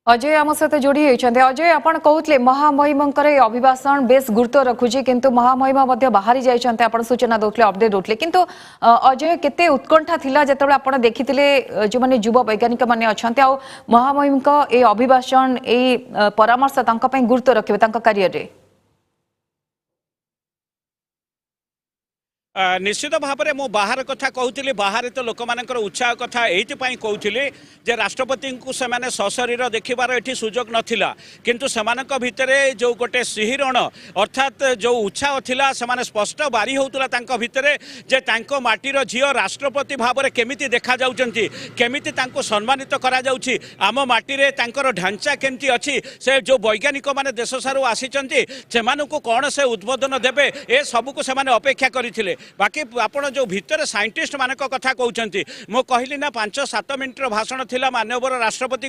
M: अजय आम सहित जोड़ी होती अजय आपण कहते महामहिमंकर अभिभाषण बेस गुरुत्व रखुची किंतु महामहिमा बाहरी जाइछन्ते आपण सूचना दौले अपडेट दौले किंतु अजय केते उत्कंठा थिला जेतेबेले आपण देखिथिले जो माने युव वैज्ञानिक माने अछन्ते आ महामहिमक ए अभिभाषण ए परामर्श तांका पई गुरुत्व रखिबे तांका करियर रे
A: निश्चित भाव में मु बाहर कथा कहूली बाहर तो लोक मानकर उत्साह कथा एइथिपाई कहूली जे राष्ट्रपति को सेमाने सशरीर देखिबार एठी सुजोग नथिला किंतु सेमानक भितरे जो गोटे सिहिरण अर्थात जो उत्साह थिला सेमाने स्पष्ट बारी होउतला तांको भितरे जे तांको माटीर झियो राष्ट्रपति भाव में केमिति देखा जाउचंती केमिति तांको सम्मानित करा जाउची आम माटीरे तांकर ढांचा केमती अछि से जो वैज्ञानिक माने देश सारू आसीचंती सेमानकु कोन से उद्बोधन देबे ए सबको सेमाने अपेक्षा करिथिले बाकी आपण जो भितर साइंटिस्ट मानक कथा कहते मो कहली ना 5-7 मिनिटर भाषण थिला माननीय राष्ट्रपति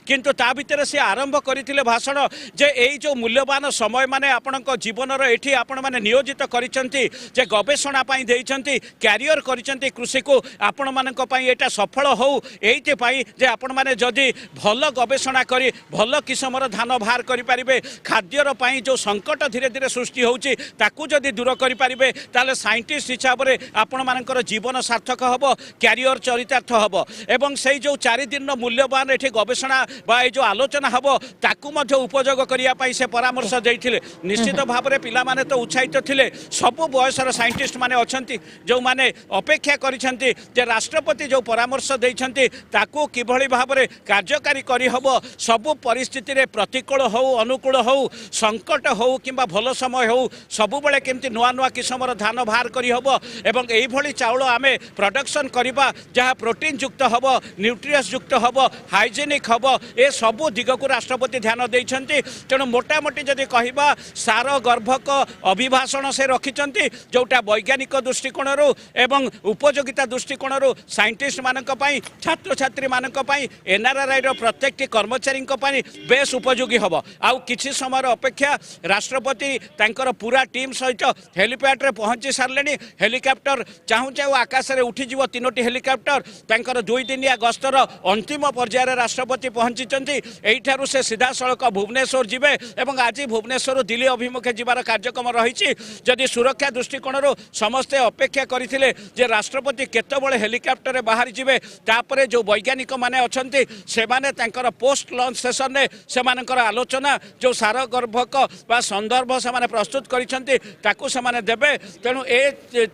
A: किंतु ता भितर से आरंभ करथिले भाषण जे एई जो मूल्यवान समय माने आपणक जीवन एठी आपण माने नियोजित करिसंती जे गवेषणा पई देइसंती कैरियर करिसंती कृषि को आपण मानक पई एटा सफल हो एइते पई जे आपण माने जदी भल गवेषणा करी भल किसमर धान बाहर करि परिबे खाद्यर पई जो संकट धीरे धीरे सृष्टि होउची ताकू जदी दूर करि परिबे ताले साइंटिस्ट हिसाब से आपण मानकर जीवन सार्थक हम क्यारियर चरितार्थ हम एवं से जो 4 दिन मूल्यवान ये गवेषणा बा जो आलोचना हम ताकू उपयोग करने से परामर्श देते निश्चित भाव में पिला माने तो उत्साहित थिले सबु बयसर साइंटिस्ट माने अछंती जो माने अपेक्षा करिसेंती जे राष्ट्रपति जो परामर्श देइछंती ताकू किभली भाव में कार्यकारी करि हबो सबु परिस्थिति रे प्रतिकूल हो अनुकूल हो संकट हो किंबा भल समय हो सबु बेले केमती नुआ नुआ किसमर धान बाहर କରିହେବ ଏବଂ ଏଇଭଳି ଚାଉଳ ଆମେ ପ୍ରଡକ୍ସନ୍ କରିବା ଯାହା ପ୍ରୋଟିନ୍ ଯୁକ୍ତ ହେବ ନ୍ୟୁଟ୍ରିୟସ୍ ଯୁକ୍ତ ହେବ ହାଇଜେନିକ୍ ହେବ ଏ ସବୁ ଦିଗକୁ ରାଷ୍ଟ୍ରପତି ଧ୍ୟାନ ଦେଇଛନ୍ତି। ତେଣୁ ମୋଟାମୋଟି ଯଦି କହିବା ସାର ଗର୍ଭକ ଅଭିଭାଷଣ ସେ ରଖିଛନ୍ତି ଯେଉଁଟା ବୈଜ୍ଞାନିକ ଦୃଷ୍ଟିକୋଣରୁ ଏବଂ ଉପଯୋଗିତା ଦୃଷ୍ଟିକୋଣରୁ ସାଇଣ୍ଟିଷ୍ଟ ମାନଙ୍କ ପାଇଁ ଛାତ୍ରଛାତ୍ରୀ ମାନଙ୍କ ପାଇଁ NRRIର ପ୍ରତ୍ୟେକଟି କର୍ମଚାରୀଙ୍କ ପାଇଁ ବେଶ ଉପଯୋଗୀ ହେବ। ଆଉ କିଛି ସମୟର ଅପେକ୍ଷା ରାଷ୍ଟ୍ରପତି ତାଙ୍କର ପୁରା ଟିମ୍ ସହିତ ହେଲିପ୍ୟାଡ୍ରେ ପହଞ୍ଚି ସାରିଲେଣି। ହେଲିକପ୍ଟର ଚାହୁଁ ଚାହୁଁ ଆକାଶରେ ଉଠିଯିବ 3ଟି ହେଲିକପ୍ଟର ତାଙ୍କର 2 ଦିନିଆ ଗସ୍ତର ଅନ୍ତିମ ପର୍ଯ୍ୟାୟରେ ରାଷ୍ଟ୍ରପତି ପହଞ୍ଚିଛନ୍ତି। ଏଇଠାରୁ ସେ ସିଧାସଳଖ ଭୁବନେଶ୍ୱର ଯିବେ ଏବଂ ଆଜି ଭୁବନେଶ୍ୱରରୁ ଦିଲ୍ଲୀ ଅଭିମୁଖେ ଯିବାର କାର୍ଯ୍ୟକ୍ରମ ରହିଛି। ଯଦି ସୁରକ୍ଷା ଦୃଷ୍ଟିକୋଣରୁ ସମସ୍ତେ ଅପେକ୍ଷା କରିଥିଲେ ଯେ ରାଷ୍ଟ୍ରପତି କେତେବେଳେ ହେଲିକପ୍ଟରରେ ବାହାରି ଯିବେ ତାପରେ ଯେଉଁ ବୈଜ୍ଞାନିକ ମାନେ ଅଛନ୍ତି ସେମାନେ ତାଙ୍କର ପୋଷ୍ଟ ଲଞ୍ଚ ସେସନରେ ସେମାନଙ୍କର ଆଲୋଚନା ଯେଉଁ ସାର ଗର୍ଭକ ବା ସନ୍ଦର୍ଭ ସେମାନେ ପ୍ରସ୍ତୁତ କରିଛନ୍ତି ତାକୁ ସେମାନେ ଦେବେ। ତେଣୁ ଏ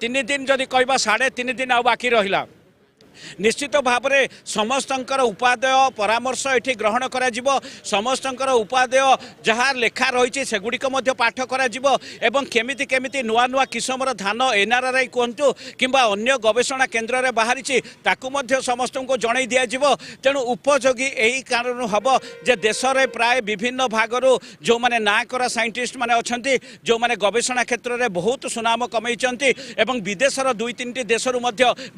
A: 3 ଦିନ ଯଦି କହିବା 3.5 ଦିନ ଆଉ ବାକି ରହିଲା निश्चित भाव में समस्तंकर उपादेय परामर्श ये ग्रहण करा समस्तंकर उपादेय जहाँ लेखा रही सेगुड़िक पाठ करा केमिति केमिति नुआ नुआ किस्मर धान NRRI कहतु किंबा अन्य गवेषणा केन्द्र में बाहरी समस्त को जन दिज्व तेणु उपयोगी यही कारण हम जे देश में प्राय विभिन्न भागर जो मैंने ना करा साइंटिस्ट मैंने अच्छा जो मैंने गवेषणा क्षेत्र में बहुत सुनाम कमई विदेशर 2-3 देशरू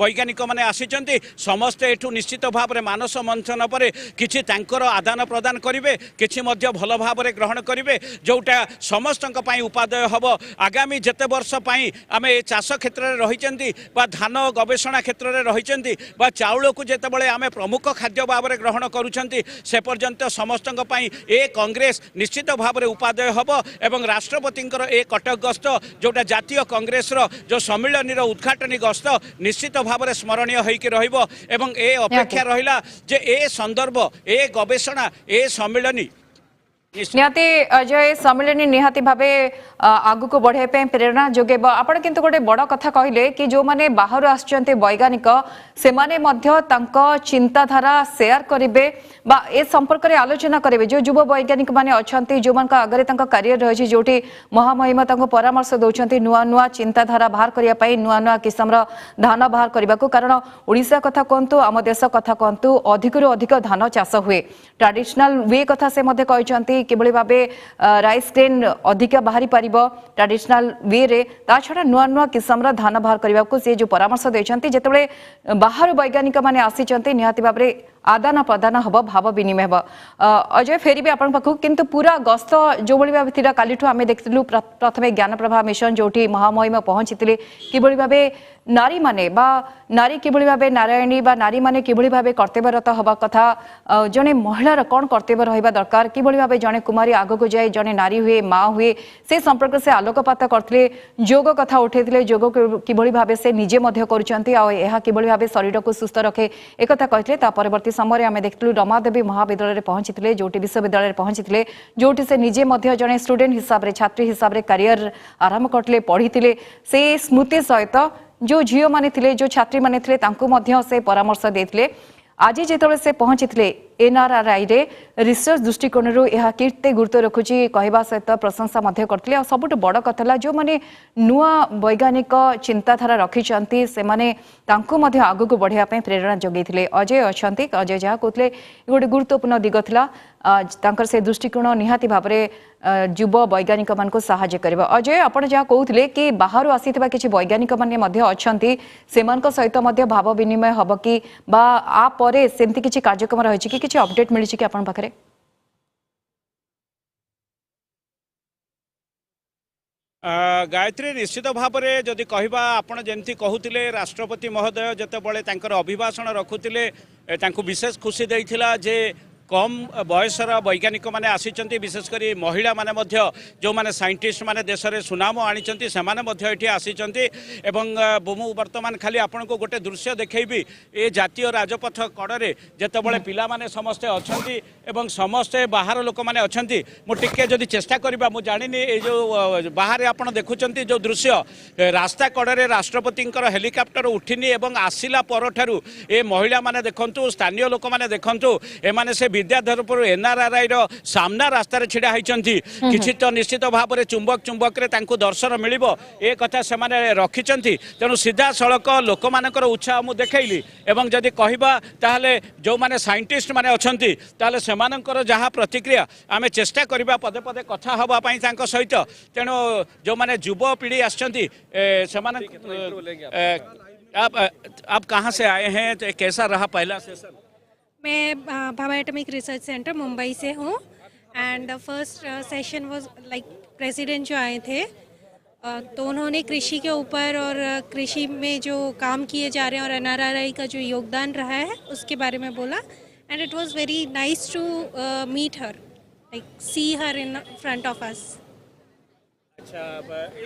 A: वैज्ञानिक मैंने आसी समस्ते एठू निश्चित भाव में मानस मंथन पर किसी आदान प्रदान करेंगे किसी भल भाव में ग्रहण करेंगे जोटा समस्त उपादेय हम आगामी जिते वर्ष आम चाष क्षेत्र में रही धान गवेषणा क्षेत्र में रही चाउल को जिते आम प्रमुख खाद्य भाव में ग्रहण करुँचे पर्यंत समस्त ए कांग्रेस निश्चित भाव में उपादेय हम एवं राष्ट्रपति ए कटक गस्त जोटा जातीय कांग्रेस जो सम्मिलनी उद्घाटनी गस्त निश्चित भाव में स्मरणीय होकर रहिबो एवं ए अपेक्षा रहिला जे ए संदर्भ ए गवेषणा ए सम्मिलनी
M: निहाती अजय सम्मिलनी निहाती भावे आगु को बढ़े प्रेरणा जोगेब आपण किंतु गोटे बड़ कथा कहले कि जो माने बाहर आछंते वैज्ञानिक से माने मध्य तांको चिंताधारा शेयर करिवे बा ए संपर्क रे आलोचना करिवे जो युवा वैज्ञानिक माने अछंती जो मानका अगरे तांको करियर रही जोटी महामहिमा तांको परामर्श दउछंती नुआ नुआ चिंताधारा बाहर करिया पई नुआ नुआ किस्मर धान बाहर करबा को कारण ओडिशा कथा कहंतु आम देश कथा कहंतु अधिक रु अधिक धान चाष हुए ट्रेडिशनल वे कथा से मध्य कहचंती किबळी भाबे राइस ग्रेन अधिक बाहरी पारिबो ट्रेडिशनल वे रे ता छडा नुआ नुआ किस्मर धान बाहर करबा को से जो परामर्श देछंती जेतबळे बाहर वैज्ञानिक माने आसीचंती निहाती भाबरे आदान प्रदान हम भाव विनिमय हम अजय फेरी भी आपण पाखु किंतु पूरा गस्त जो बड़ी भाव थिला कालीठु आमे देखथिलु प्रथमे ज्ञान प्रभा मिशन जोठी महामहिमा पहुंचीतिले किबळी भाबे नारी माने बा नारी किबळी भाबे नारायणी बा नारी माने किबळी भाबे कर्तव्यरत हवा कथा जने महिलार कोन कर्तव्य रहिबा दरकार किबळी भाबे जने कुमारी आगो को जाय जने नारी हुए माँ हुए से संपर्क से आलोकपात करथिले योग कथा उठेथिले योग किबळी भाबे से निजे मध्य करूचंती आ एहा किबळी भाबे शरीर को सुस्थ रखे एक कथा कहिथिले ता परवर्ती समय आम देखलु रमादेवी महाविद्यालय पहुंची जोटी विश्वविद्यालय पहुंची जोटी से निजे मध्य जने स्टूडेंट हिसाब रे छात्री हिसाब रे करियर आरंभ करथिले पढ़ी से स्मृति सहित जो झील माने थिले जो छात्री माने थिले तांको मध्य से परामर्श देथिले आज जेतबे से पहुंची NRRI रे रिसर्च दृष्टिकोण यह कीर्ति गुरुत्व रखुची कहवा सहित प्रशंसा करते सबुठ बड़ कथा जो मैंने नुआ वैज्ञानिक चिंताधारा रखिंट से आग को बढ़िया प्रेरणा जगैते अजय अच्छा अजय जहाँ कहते गोटे गुरुत्वपूर्ण दिग था से दृष्टिकोण निहाती भाव में युव वैज्ञानिक मान साहाय्य कर अजय आप जहाँ कहते कि बाहर आसी किसी वैज्ञानिक मैंने अच्छा सहित भाव विनिमय हम कि सेमती किसी कार्यक्रम रही कि किसी अपडेट मिली कि आपन पाखरे
A: गायत्री निश्चित भाव में जदि कहवा आपण जमती कहते राष्ट्रपति महोदय जितेबाला अभिभाषण रखुले विशेष खुशी देइथिला जे कम बयसर वैज्ञानिक मैंने आसी विशेषकर महिला माने जो मैंने साइंटिस्ट माने देश में सुनाम आनी से आसी मु वर्तमान खाली आपण को गोटे दृश्य देखी ए जातीय राजपथ कड़े जितेबाला पिला माने समस्ते अच्छा समस्ते बाहर लोक मैंने अच्छा मुझे जदि चेष्टा करवा मुझे जानी जो बाहर आप देखुं जो दृश्य रास्ता कड़े राष्ट्रपति हेलिकप्टर उठिनी आसला पर ए महिला माने देखु स्थानीय लोक मैंने देखु एमाने से विद्याधरपुर NRRI रो सामना रास्ता छिड़ा होती किसी तो निश्चित भाव में चुंबक चुंबक दर्शन मिल ए कथा से रखिंट तेणु सीधा सड़क लोक मानकर उत्साह मुझे देखली एवं जदि कहवा ताहले जो माने साइंटिस्ट माने अछंती ताहले सेमानकर जहाँ प्रतिक्रिया आमे चेष्टा करबा पदे पदे कथा हवा पई तांको सहित तेणु जो माने युवा पीढ़ी आछंती आप कहाँ से आए हैं तो कैसा रहा पहला सेशन?
N: मैं Bhabha atomic research centre Mumbai से हूँ and the first session was like president जो आए थे तो उन्होंने कृषि के ऊपर और कृषि में जो काम किए जा रहे हैं और NRRI का जो योगदान रहा है उसके बारे में बोला and it was very nice to meet her like see her in front of us.
A: अच्छा,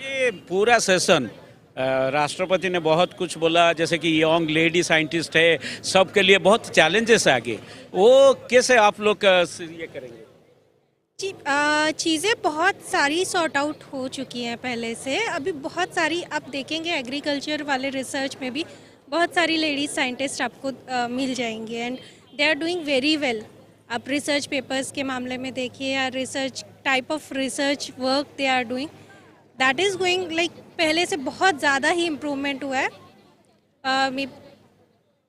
A: ये पूरा सेशन राष्ट्रपति ने बहुत कुछ बोला जैसे कि यंग लेडी साइंटिस्ट है सबके लिए बहुत चैलेंजेस आगे वो कैसे आप लोग ये करेंगे?
N: जी चीज़ें बहुत सारी सॉर्ट आउट हो चुकी हैं पहले से, अभी बहुत सारी आप देखेंगे एग्रीकल्चर वाले रिसर्च में भी बहुत सारी लेडीज साइंटिस्ट आपको मिल जाएंगी and they are doing very well. आप रिसर्च पेपर्स के मामले में देखिए या research type of research work they are doing that is going like पहले से बहुत ज़्यादा ही इम्प्रूवमेंट हुआ है।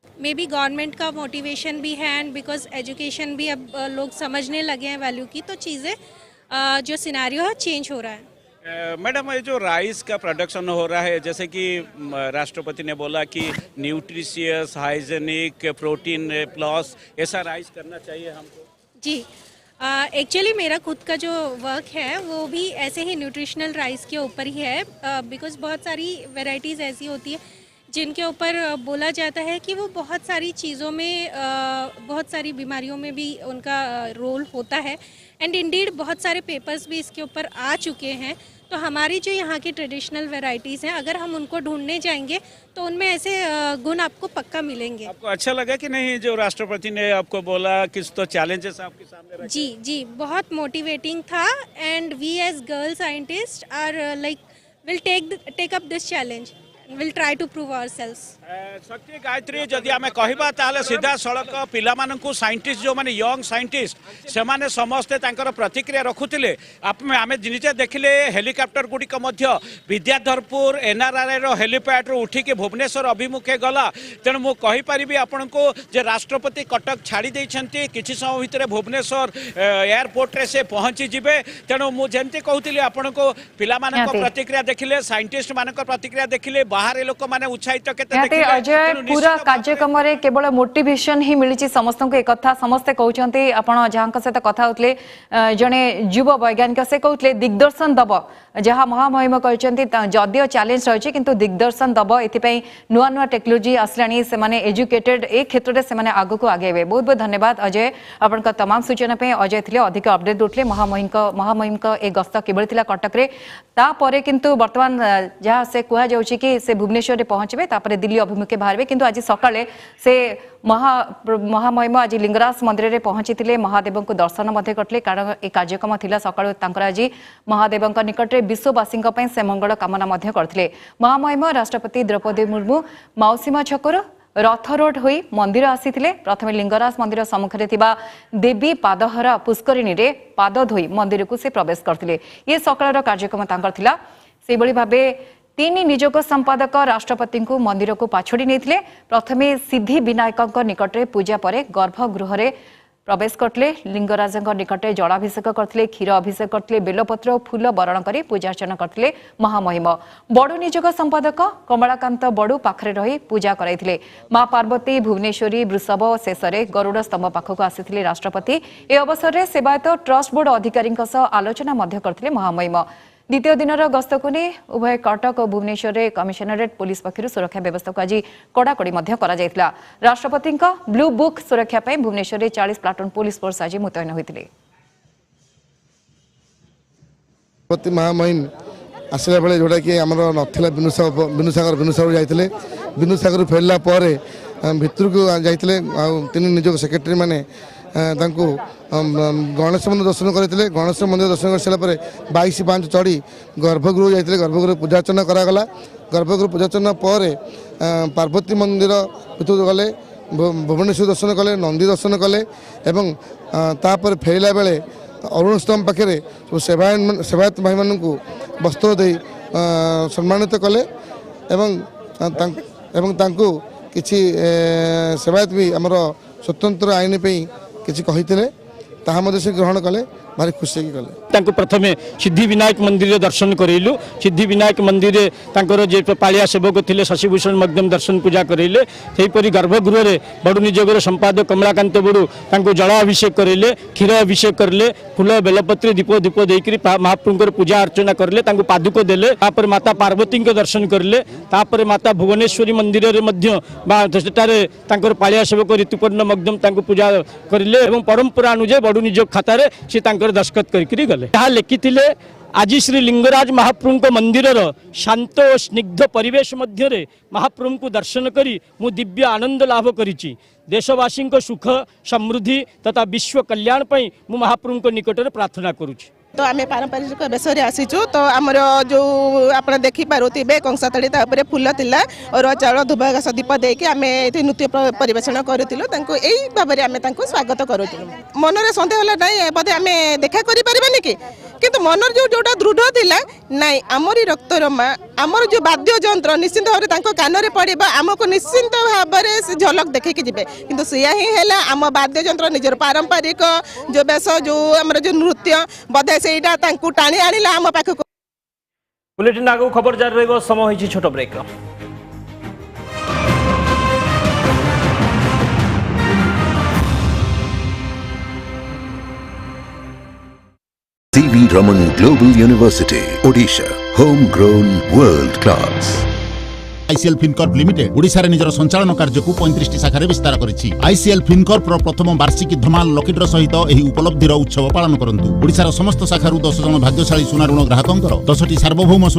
N: मे बी गवर्नमेंट का मोटिवेशन भी है एंड बिकॉज एजुकेशन भी अब लोग समझने लगे हैं वैल्यू की, तो चीज़ें जो सिनेरियो है चेंज हो रहा है।
A: मैडम ये जो राइस का प्रोडक्शन हो रहा है जैसे कि राष्ट्रपति ने बोला कि न्यूट्रिशियस हाइजेनिक प्रोटीन प्लस ऐसा राइस करना चाहिए हमको।
N: जी एक्चुअली मेरा खुद का जो वर्क है वो भी ऐसे ही न्यूट्रिशनल राइस के ऊपर ही है बिकॉज बहुत सारी वैरायटीज़ ऐसी होती है जिनके ऊपर बोला जाता है कि वो बहुत सारी चीज़ों में बहुत सारी बीमारियों में भी उनका रोल होता है एंड इंडीड बहुत सारे पेपर्स भी इसके ऊपर आ चुके हैं। तो हमारी जो यहाँ की ट्रेडिशनल वैरायटीज़ हैं अगर हम उनको ढूंढने जाएंगे तो उनमें ऐसे गुण आपको पक्का मिलेंगे।
A: आपको अच्छा लगा कि नहीं जो राष्ट्रपति ने आपको बोला किस तो चैलेंजेस आपके सामने रखे?
N: जी जी बहुत मोटिवेटिंग था and we as girl scientist are like will take up this challenge will try to prove ourselves।
A: शक्ति गायत्री जदि आमे कहबा ताले सीधा सड़क पिला मानकु साइंटिस्ट जो माने यंग साइंटिस्ट से माने समस्ते तांकर प्रतिक्रिया रखुतिले आमे निजे देखिले हेलिकॉप्टर गुडी को मध्य विद्याधरपुर NRRI रो हेलीपैड रो उठी के भुवनेश्वर अभिमुखे गला तेणु मु कहि परिबी आपनको जे राष्ट्रपति कटक छाड़ी दैछंती किछि समय भितरे भुवनेश्वर एयरपोर्ट रे से पहुंची जिबे तेणु मु जेंति कहउतिले आपनको पिला मानक प्रतिक्रिया देखिले साइंटिस्ट मानक प्रतिक्रिया देखिले बाहर लोक माने उत्साहित केते
M: अजय पूरा कार्यक्रम रे केवल मोटिवेशन ही मिली समस्त को एक कथा समस्ते कहते आपण जहाँ सहित कथा होते जड़े युव वैज्ञानिक से कहते दिग्दर्शन दब जहाँ महामहिम कहते जदियो चैलेंज रही किंतु दिग्दर्शन दब ये नुआ नुआ टेक्नोलोजी आसलानी से एजुकेटेड ए क्षेत्र में आग को आगे बहुत बहुत धन्यवाद अजय आपण तमाम सूचना पे अजय थे अधिक अपडेट दूसरे महामहिम ए गस्त किभली थिला कटक रे तापरे किंतु वर्तमान जहाँ से कह जाउछि कि से भुवनेश्वर पहुंचे तापर दिल्ली अभिमुखे बाहर किंतु आज सकाळे से महामहिम आज लिंगराज मंदिर में पहुंची महादेव को दर्शन करते कारण ये कार्यक्रम थिला सकाळु आज महादेव निकट में विश्ववासी से मंगल कामना करते। महामहिम राष्ट्रपति द्रौपदी मुर्मू मौसीमा छकरू रथ रोड होई मंदिर आसीथिले प्रथमे लिंगराज मंदिर सम्मुखरे थिबा देवी पादहरा पुष्करिणी रे पाद धोई मंदिर को से प्रवेश करथिले। ये सकाळर कार्यक्रम तांकर थिला सेबळी भाबे तीन निजोग संपादक राष्ट्रपति को मंदिर को पाछोड़ी नहीं प्रथमे सिद्धि विनायक निकट में पूजा पर गर्भगृह में प्रवेश करते लिंगराज निकट जलाभिषेक करते क्षीर अभिषेक करते बेलपत्र और फूल बरण कर पूजा अर्चना करते महामहिम बड़ू निजोग संपादक कमलाकांत बड़ू पाखरे रही पूजा कराइथिले। मां पार्वती भुवनेश्वरी वृषभ शेष में गरुड़ स्तंभ पाखक आसी राष्ट्रपति ए अवसर में सेवायत ट्रस्ट बोर्ड अधिकारी आलोचना करते महामहिम। द्वितीय दिन गस्त को नहीं उभय कटक और भुवनेश्वर कमिशनरेट पुलिस पक्षर सुरक्षा व्यवस्था को आज कड़ाकड़ी राष्ट्रपति ब्लू बुक सुरक्षा भुवनेश्वर 40 प्लाटून पुलिस फोर्स आज मुतयन होते।
O: महामहिम आसला बेले जोटा कि आम नाला बिनुसागर जाते बिनुसागर फेरला भितर को जाते तीन निज सेक्रेटरी मैंने गणेश मंदिर दर्शन करते गणेश मंदिर दर्शन कर सारापर 22 चढ़ी गर्भगृह जाते गर्भगृह पूजा अर्चना करागला गर्भगृह पूजा अर्चना पर पार्वती मंदिर भितर गले भुवनेश्वर दर्शन कले नंदी दर्शन कले एवं तापर फेरला बेले अरुण स्तंभ पाखे सेवायत भाई मान वस्त्र दे सम्मानित कले किसी सेवायत भी आमर स्वतंत्र आईन पे किसी कही से ग्रहण कले भारी खुशी कले
P: प्रथमे सिद्धि विनायक मंदिर दर्शन करेलु सिद्धि विनायक मंदिर जे पालिया सेवक थे शशिभूषण मध्यम दर्शन पूजा करेले सेहीपरि गर्भगृह रे बड़ू निजोगर संपादक कमलाकांत बड़ू जल अभिषेक करेले क्षीर अभिषेक करले फूल बेलपत्री दीप दीप देकर महाप्रभु पूजा अर्चना करले पादुक देले तापर माता पार्वती दर्शन करले तापर माता भुवनेश्वरी मंदिर सेठारे पालिया सेवक ऋतुपर्ण मध्यम पूजा करले एवं परंपरा अनुसार बड़ू निजोग खाता सी दस्खत करके गले लिखि आज श्री लिंगराज महाप्रभु मंदिर शांत और स्निग्ध परिवेश मध्य महाप्रभु को दर्शन करी मु दिव्य आनंद लाभ करी देशवासी सुख समृद्धि तथा विश्व कल्याण पई मु महाप्रभु निकट प्रार्थना करुछि।
Q: तो आम पारंपरिक बेस आसीचु तो आमर जो आप देखिपे कंसातड़ी फूल थिला और चाउल धुब घास दीप देके आम ये नृत्य परिवेषण करूँ यही भाव में स्वागत करूँ मनरे सन्देह ना बोधे आम देखा करें कि किंतु मनर जोटा दृढ़ थिला नाई आमरी रक्तर माँ आमर जो वाद्य जंत्र निश्चिंत भाव में कान में पड़ा आमको निश्चिंत भाव में झलक देखिए जी किंतु सिया ही है आम वाद्य जंत्र निजर पारंपरिक जो बेस जो आम जो नृत्य बोधे से टाणी आनिला आम पाखक।
B: बुलेटिन आगो खबर जारी रहिबो समय होइछि छोट break.
R: CV Raman Global University, Odisha, homegrown, world class.
S: ICL Fincorp limited Odisha रे निजर संचालन कार्य को 35 शाखा रे विस्तार करिछि। आईसीएल फिनकॉर्प रो प्रथम वार्षिकी धमाल लकीड्र सहित एही उपलब्धिर उत्सव पालन करंतु। ओडिशा रो समस्त शाखा रु 10 जन भाग्यशाली सुना ऋण ग्राहकंकर 10टी सार्वभौम